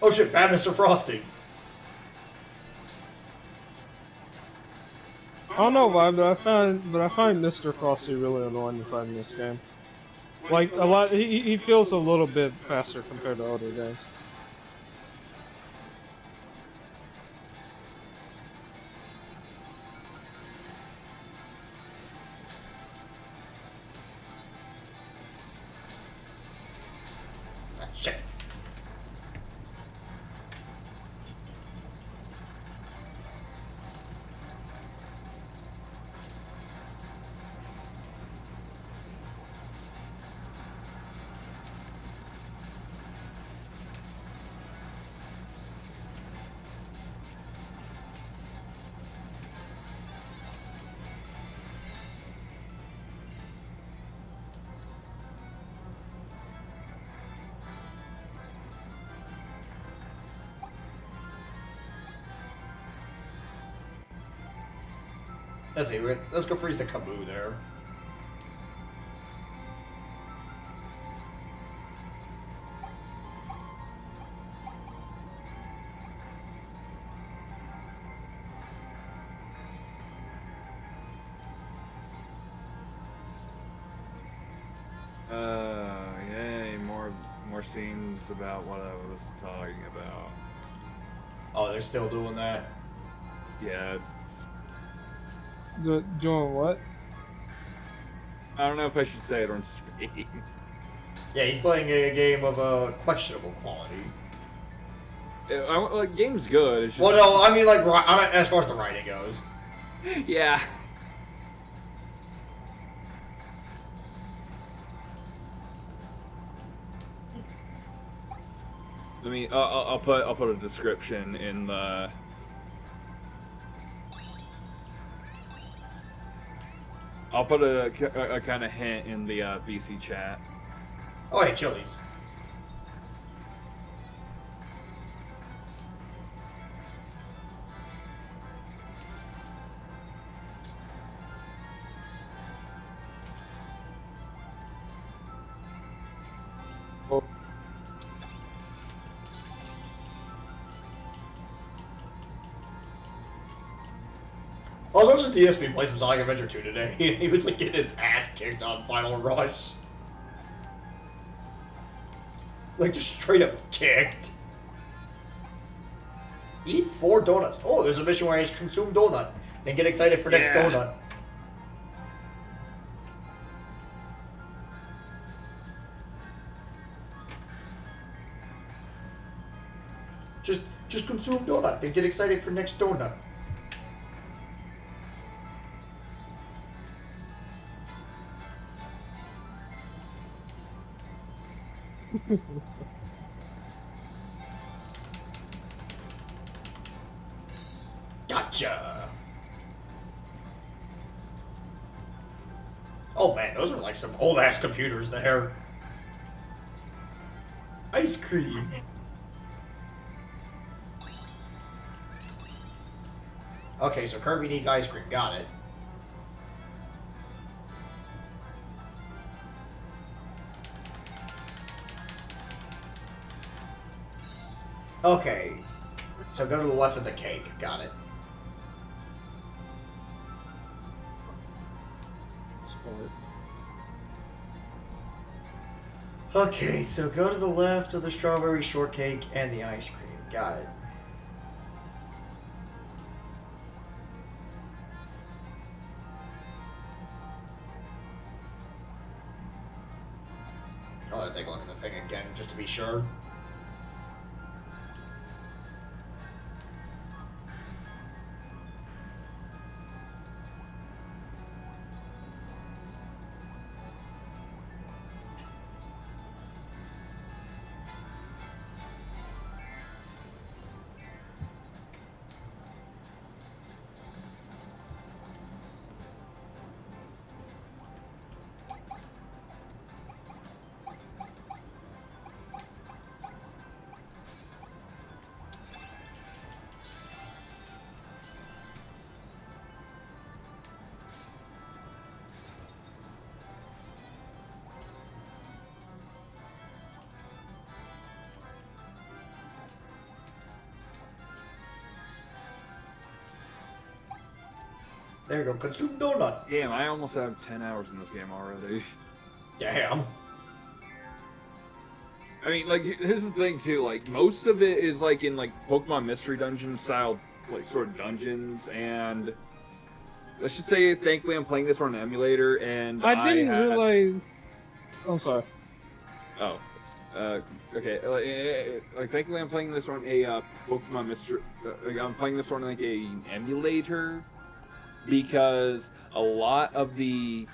Oh shit, bad Mr. Frosty. I don't know why, but I find Mr. Frosty really annoying to fight in this game. Like a lot, he feels a little bit faster compared to other games. Ah, shit. Let's see, let's go freeze the Kaboo there. Yay, more scenes about what I was talking about. Oh, they're still doing that? Yeah, Doing what? I don't know if I should say it on stream. Yeah, he's playing a game of questionable quality. Like, game's good. It's just, Well, no, I mean, like, I mean, as far as the writing goes. yeah. Let me. I'll put a description in the. I'll put a kind of hint in the BC chat. Oh, hey, Chili's. Oh, I was watching DSP play some Sonic Adventure 2 today, and he was like getting his ass kicked on Final Rush. Like, just straight up kicked. Eat 4 donuts. Oh, there's a mission where I consume donut. Then get excited for next Yeah. donut. Just consume donut. Then get excited for next donut. Gotcha. Oh man, those are like some old ass computers there. Ice cream. Okay, so Kirby needs ice cream. Got it. Okay. So go to the left of the cake. Got it. Sport. Okay, so go to the left of the strawberry shortcake and the ice cream. Got it. I want to take a look at the thing again just to be sure. There you go. Consume donut. Damn, I almost have 10 hours in this game already. Damn. I mean, like, here's the thing, too. Like, most of it is, like, in, like, Pokemon Mystery Dungeon style, like, sort of dungeons. And I should say, thankfully, I'm playing this on an emulator, and I didn't realize. I'm sorry. Oh. Okay. Like, thankfully, I'm playing this on a Pokemon Mystery. I'm playing this on, like, an emulator. Because a lot of the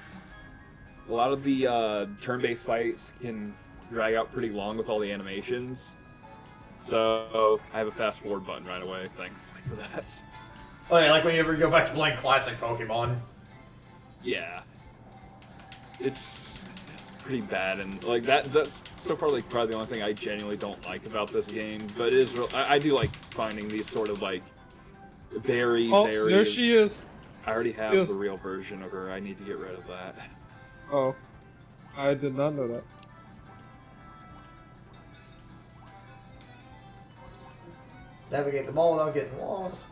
turn-based fights can drag out pretty long with all the animations. So I have a fast forward button right away, thankfully for that. Oh yeah, like whenever you go back to playing classic Pokemon. Yeah. It's pretty bad, and like that's so far like probably the only thing I genuinely don't like about this game. But it is I do like finding these sort of like very There she is. I already have Yes. the real version of her. I need to get rid of that. Oh, I did not know that. Navigate the mall without getting lost.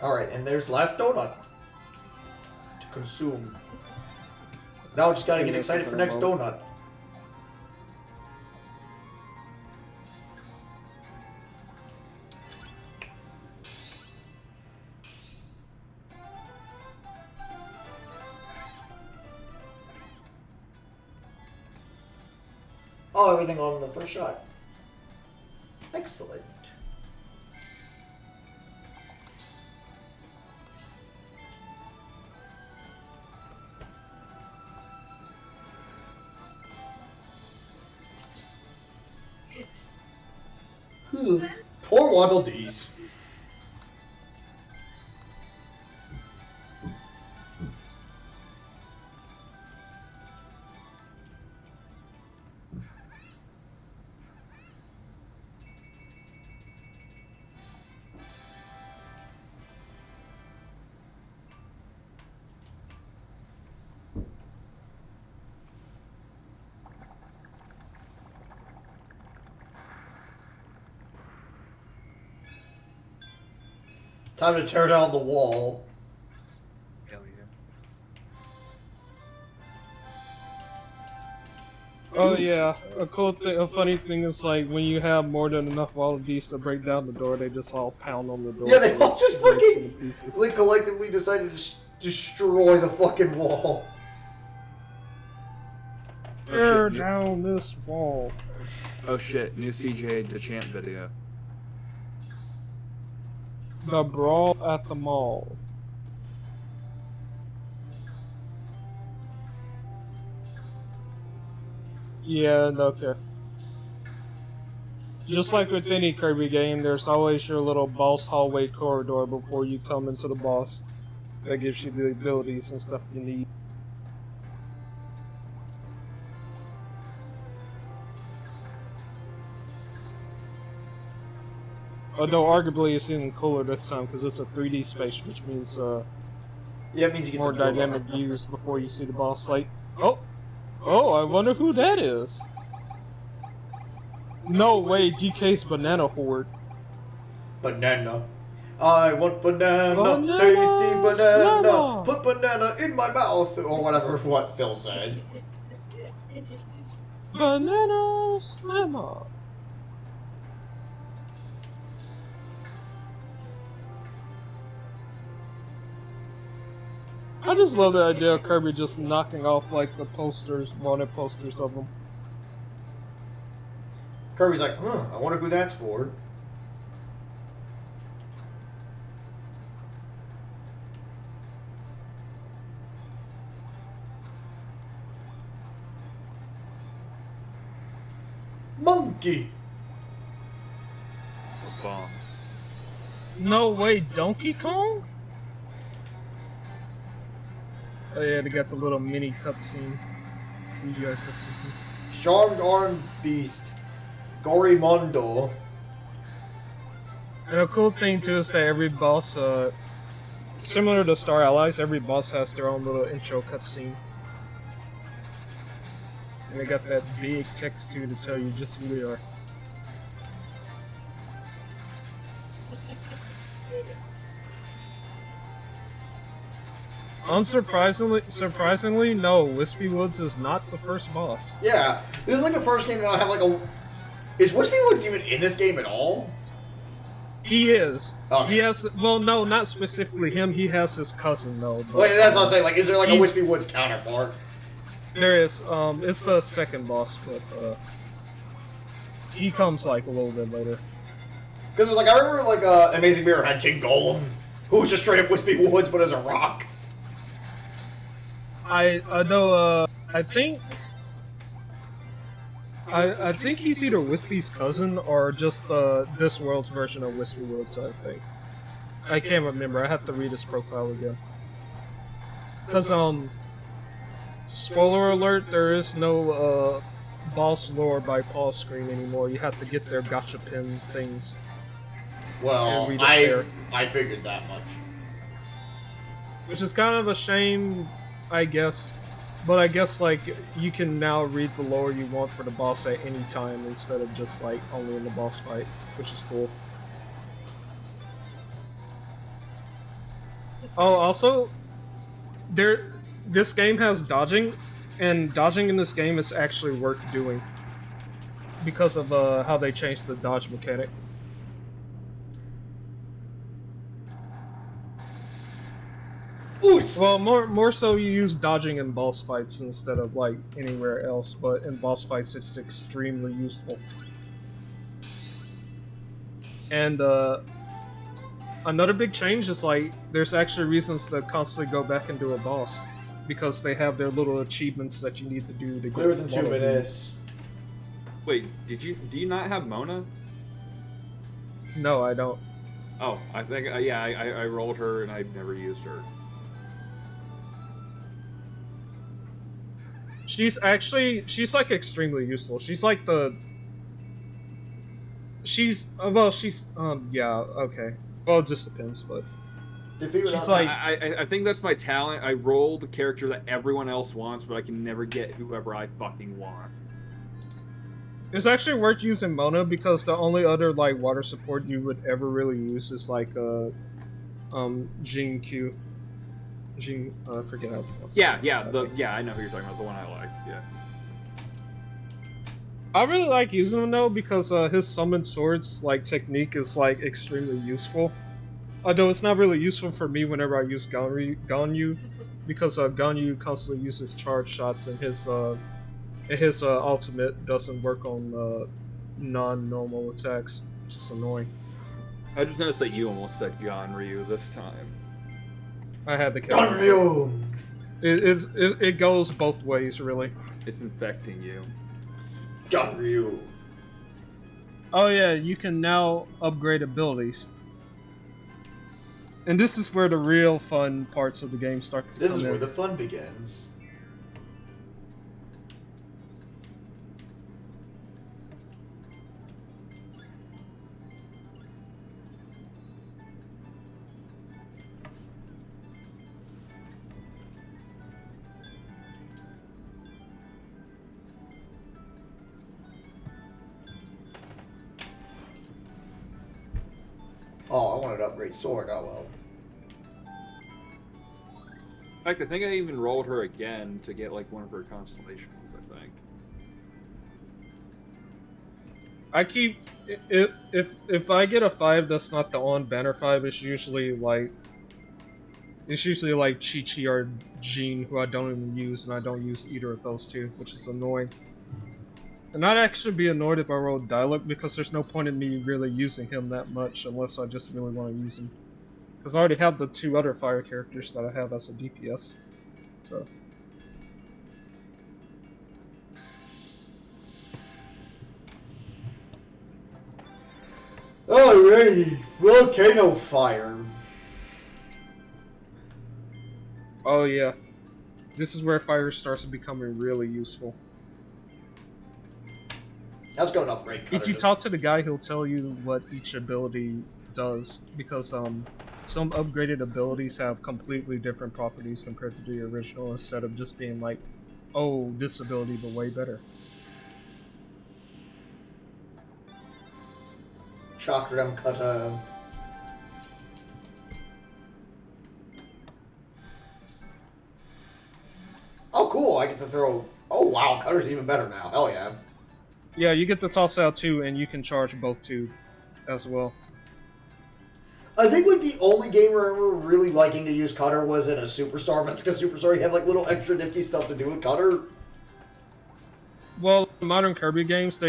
Alright, and there's last donut to consume. Now I just gotta get excited for next donut. Oh, everything on the first shot. Excellent. Poor Waddle Dees. Time to tear down the wall. Hell yeah. Oh yeah, a funny thing is like when you have more than enough wallabies to break down the door, they just all pound on the door. Yeah, they all just breaks fucking into pieces. like collectively decided to destroy the fucking wall. Tear down this wall. Oh shit, new CJ Dechant video. The brawl at the mall. Yeah, okay. Just like with any Kirby game, there's always your little boss hallway corridor before you come into the boss. That gives you the abilities and stuff you need. Although arguably it's even cooler this time because it's a 3D space, which means Yeah, it means you get more to build dynamic up. views before you see the boss. Like, oh, I wonder who that is. No way, DK's banana horde. Banana. I want banana, tasty Banana banana. slammer. Put banana in my mouth, or whatever what Phil said. Banana slammer. I just love the idea of Kirby just knocking off like the posters, wanted posters of them. Kirby's like, I wonder who that's for. Monkey. Bomb. No way, Donkey Kong? Oh yeah, they got the little mini cutscene. CGI cutscene. Strong arm beast. Gorimondo. And a cool thing too is that every boss, similar to Star Allies, every boss has their own little intro cutscene. And they got that big text too to tell you just who they are. Surprisingly, no, Wispy Woods is not the first boss. Yeah, this is like the first game that I have like a. Is Wispy Woods even in this game at all? He is. Okay. He has. Well, no, not specifically him. He has his cousin though. But, Wait, that's what I'm saying. Like, is there like a he's- Wispy Woods counterpart? There is. It's the second boss, but he comes like a little bit later. Because like I remember like Amazing Mirror had King Golem, who was just straight up Wispy Woods but as a rock. I think he's either Wispy's cousin or just this world's version of Wispy Woods. I think. I can't remember. I have to read his profile again. Cause spoiler alert, there is no boss lore by Paul Screen anymore. You have to get their gotcha pin things. Well, read it there. I figured that much. Which is kind of a shame, I guess. But I guess like you can now read the lore you want for the boss at any time instead of just like only in the boss fight, which is cool. Oh, also, this game has dodging, and dodging in this game is actually worth doing because of how they changed the dodge mechanic. Oos! Well, more so you use dodging in boss fights instead of like anywhere else, but in boss fights it's extremely useful. And another big change is like there's actually reasons to constantly go back and do a boss because they have their little achievements that you need to do to Clear get within 2 all of these. minutes. Wait, do you not have Mona? No, I don't. Oh, I think yeah, I rolled her and I never used her. She's like extremely useful. She's like yeah, okay. Well, it just depends, but Defeat she's without like- I think that's my talent. I roll the character that everyone else wants, but I can never get whoever I fucking want. it's actually worth using Mona because the only other like water support you would ever really use is like Jin Q. Jin, I forget how. Yeah, I know who you're talking about. The one I like. Yeah. I really like using him though because his summon swords like technique is like extremely useful. Although it's not really useful for me whenever I use Ganyu, because Ganyu constantly uses charge shots and his ultimate doesn't work on non-normal attacks, which is annoying. I just noticed that you almost said Ganryu this time. I had the Ganryu! It goes both ways really. It's infecting you. Ganryu! Oh yeah, you can now upgrade abilities. And this is where the real fun parts of the game start to This come is in. where the fun begins. wanted to upgrade Sword. Oh well. In fact, I think I even rolled her again to get like one of her constellations, I think. I keep if I get a 5 that's not the on banner 5, it's usually like Chi-Chi or Jean, who I don't even use, and I don't use either of those two, which is annoying. And I'd actually be annoyed if I rolled Dialect, because there's no point in me really using him that much unless I just really want to use him. Because I already have the 2 other fire characters that I have as a DPS. So. Alrighty, Volcano Fire. Oh yeah. This is where fire starts becoming really useful. Let's go and upgrade. If you talk to the guy, he'll tell you what each ability does, because some upgraded abilities have completely different properties compared to the original, instead of just being like, oh, this ability but way better. Chakram Kata. Oh, cool! I get to throw. Oh, wow! Cutter's even better now. Hell yeah! Yeah, you get to toss out 2, and you can charge both 2 as well. I think like the only game I remember really liking to use Cutter was in a Superstar, but it's because Superstar you have like little extra nifty stuff to do with Cutter. Well, modern Kirby games,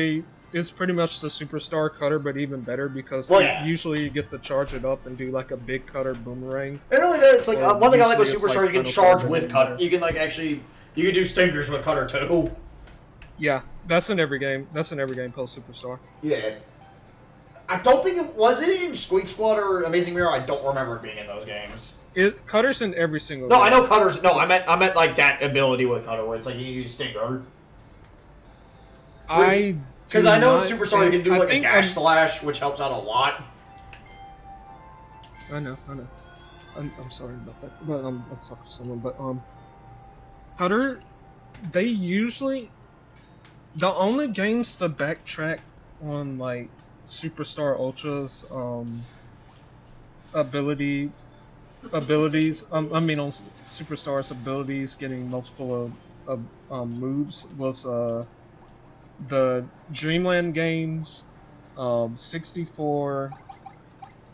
it's pretty much the Superstar Cutter, but even better, because usually you get to charge it up and do like a big Cutter boomerang. It really does. It's like one thing I like with usually it's Superstar, like you can Final charge with Cutter. You can like actually, you can do stingers with Cutter too. Yeah, that's in every game. That's in every game post Superstar. Yeah. I don't think it was it in Squeak Squad or Amazing Mirror. I don't remember it being in those games. Cutter's in every single No, game. I know Cutter's. No, I meant like that ability with Cutter where it's like you use Stinger. Because I know in Superstar you can do like a dash slash, which helps out a lot. I know. I'm sorry about that, but I'm talking to someone. But Cutter, they usually the only games to backtrack on like Superstar Ultra's abilities. I mean, on Superstar's abilities getting multiple moves was the Dreamland games, 64,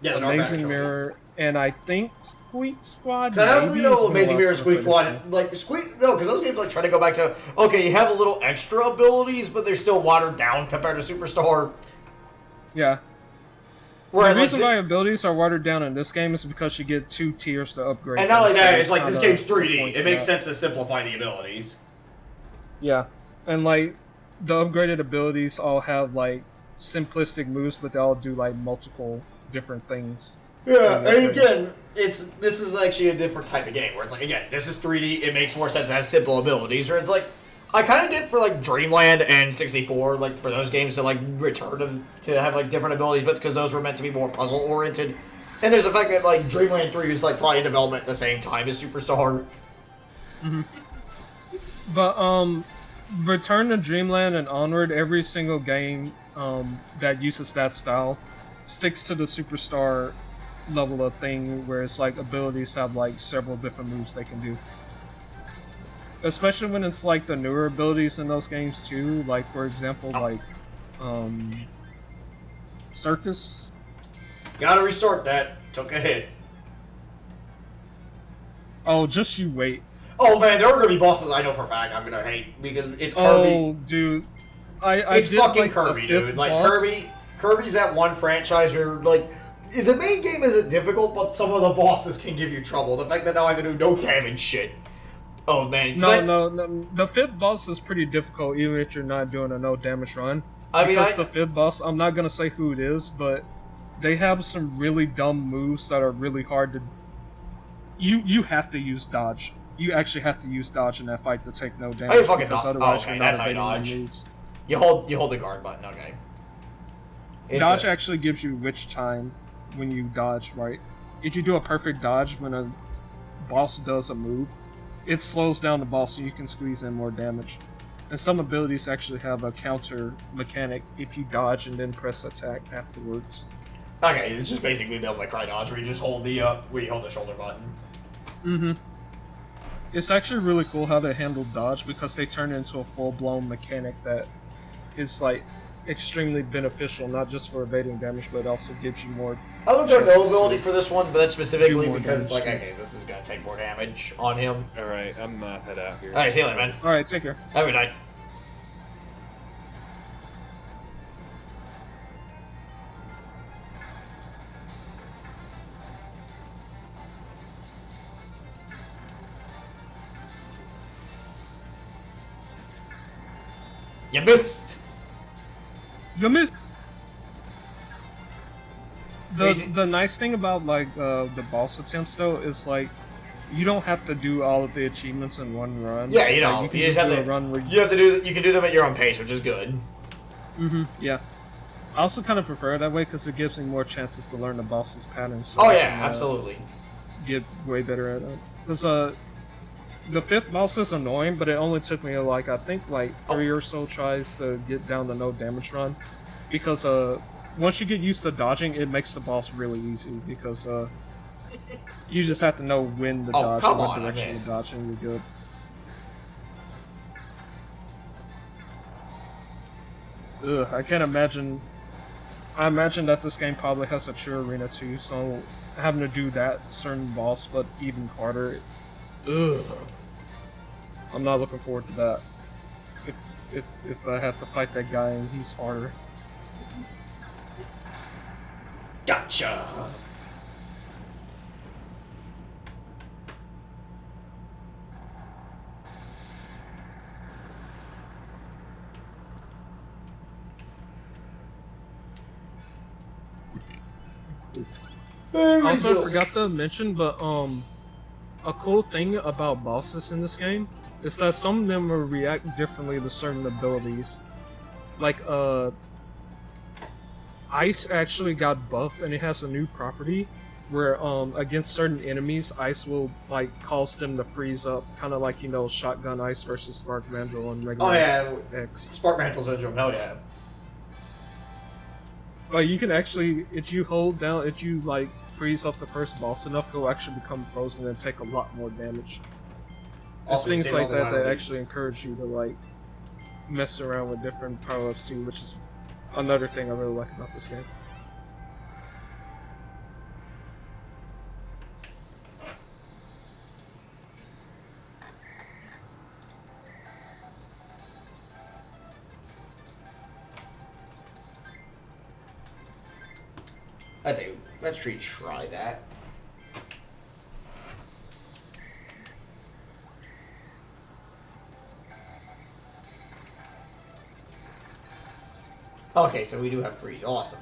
yeah, Amazing Mirror, and I think Squeak Squad. I definitely know Amazing Mirror and Squeak Squad. Like no, because those games like try to go back to okay, you have a little extra abilities, but they're still watered down compared to Superstar. Yeah. Whereas, the reason why abilities are watered down in this game is because you get 2 tiers to upgrade. And not only that, it's like this game's the 3D. It makes sense to simplify the abilities. Yeah, and like the upgraded abilities all have like simplistic moves, but they all do like multiple different things. Yeah, and again, this is actually a different type of game where it's like again, this is 3D. It makes more sense to have simple abilities. Where it's like I kind of get for like Dreamland and 64, like for those games to like return to have like different abilities, but because those were meant to be more puzzle oriented. And there's the fact that like Dreamland 3 is like probably in development at the same time as Superstar. Mm-hmm. But Return to Dreamland and onward, every single game that uses that style sticks to the Superstar level of thing, where it's like abilities have like several different moves they can do. Especially when it's like the newer abilities in those games too, like for example, like Circus. Gotta restart that. Took a hit. Oh, just you wait. Oh man, there are gonna be bosses I know for a fact I'm gonna hate because it's Kirby. Oh, dude, it's did, fucking like, Kirby, dude. Like boss. Kirby's that one franchise where like the main game isn't difficult, but some of the bosses can give you trouble. The fact that now I have to do no damage shit. Oh man, no. The 5th boss is pretty difficult, even if you're not doing a no damage run. Because the 5th boss, I'm not gonna say who it is, but they have some really dumb moves that are really hard to. You have to use dodge. You actually have to use dodge in that fight to take no damage. Because otherwise you're not evading the moves. You hold the guard button. Okay. Dodge actually gives you witch time when you dodge, right? If you do a perfect dodge when a boss does a move, it slows down the boss so you can squeeze in more damage. And some abilities actually have a counter mechanic if you dodge and then press attack afterwards. Okay, it's just basically Devil May Cry dodge, where you just hold the shoulder button. Mm-hmm. It's actually really cool how they handle dodge because they turn it into a full-blown mechanic that is like extremely beneficial, not just for evading damage, but also gives you more. I would go no chances ability to for this one, but that's specifically more because it's like, damage, too. okay, this is gonna take more damage on him. All right, I'm head out here. Alright, see you later, man. All right, take care. Have a good night. You missed! You missed. Crazy. The nice thing about like the boss attempts though is like you don't have to do all of the achievements in one run. Yeah, you know, like, you can you just have do to. a run where You have to do. You can do them at your own pace, which is good. yeah. I also kind of prefer it that way because it gives me more chances to learn the boss's patterns. So Oh I yeah, can, absolutely. get way better at it. Because the fifth boss is annoying, but it only took me like I think like 3 or so tries to get down the no damage run. Because once you get used to dodging, it makes the boss really easy because you just have to know when to dodge come and what on, I direction to missed. dodge, and you're good. Ugh, I can't imagine. I imagine that this game probably has a true arena too, so having to do that certain boss, but even harder. Ugh. I'm not looking forward to that. If I have to fight that guy and he's harder. Gotcha. Also, I forgot to mention, but a cool thing about bosses in this game is that some of them will react differently to certain abilities. Like, Ice actually got buffed and it has a new property where, against certain enemies, Ice will, like, cause them to freeze up. Kind of like, you know, Shotgun Ice versus Spark Mandrel and regular Oh yeah, X. Spark Mantle Syndrome. Hell yeah. Like, you can actually, if you hold down, if you, like, freeze up the first boss enough, it'll actually become frozen and take a lot more damage. There's Also, things save like all the that that rival actually leads. encourage you to, like, mess around with different power-ups too, which is another thing I really like about this game. I'd say let's retry that. Okay, so we do have freeze. Awesome.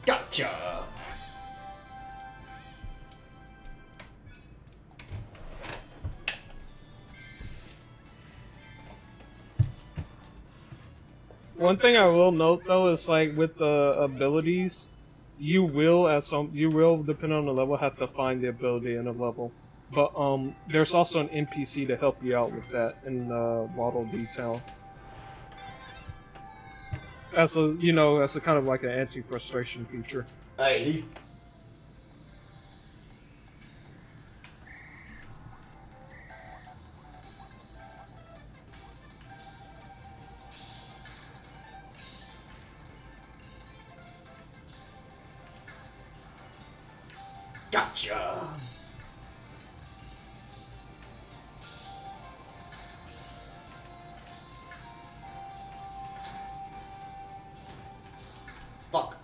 Gotcha. One thing I will note though is like with the abilities, you will depending on the level have to find the ability in a level. But there's also an NPC to help you out with that in Waddle Detail. As a as a kind of like an anti-frustration feature. 80. Gotcha. Fuck.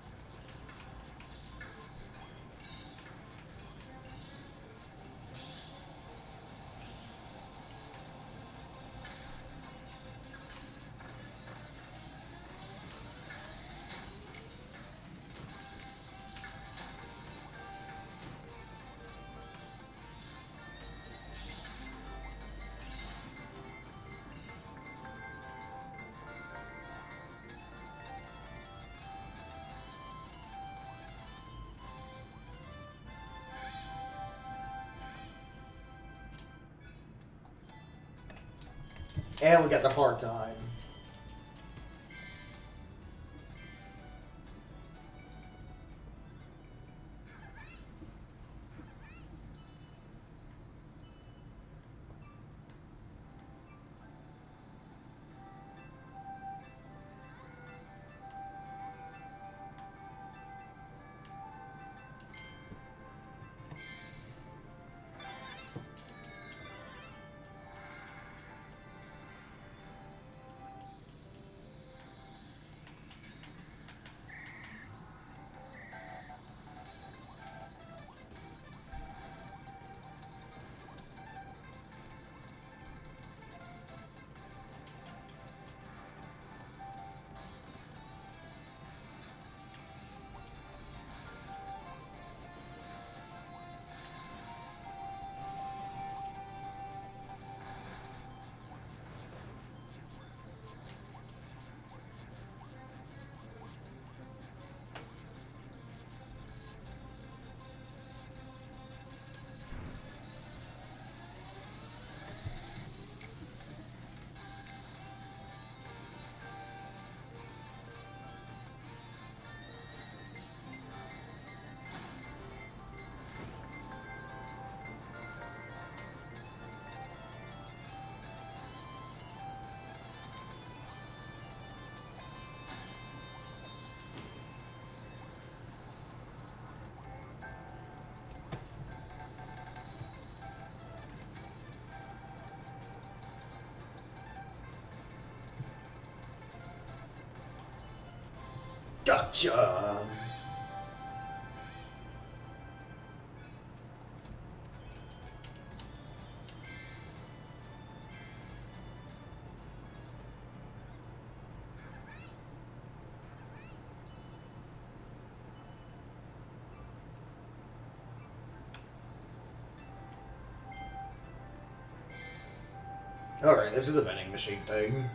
And we got the part-time. Gotcha. Alright, this is the vending machine thing.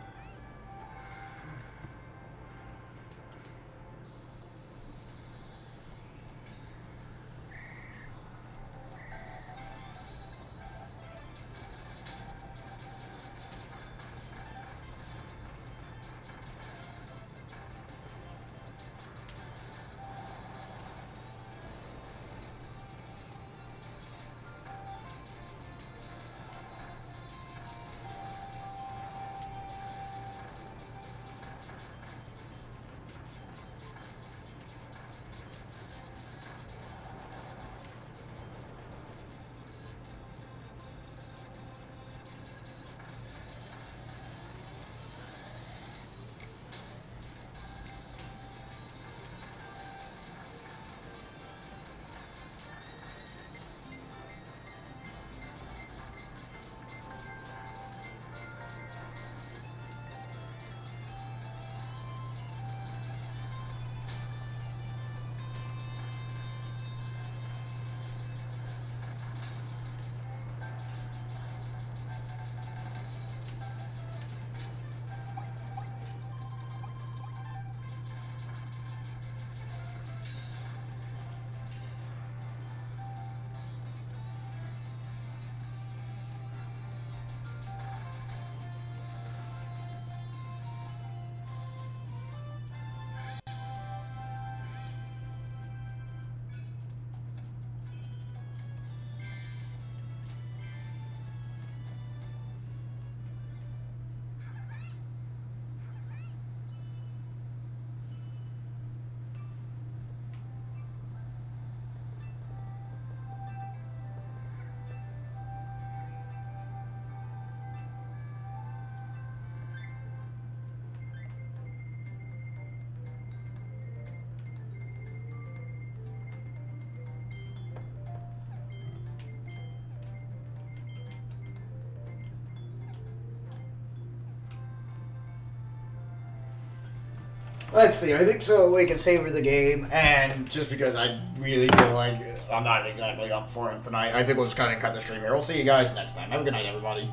Let's see, I think so we can savor the game, and just because I really feel like I'm not exactly up for it tonight, I think we'll just kind of cut the stream here. We'll see you guys next time. Have a good night, everybody.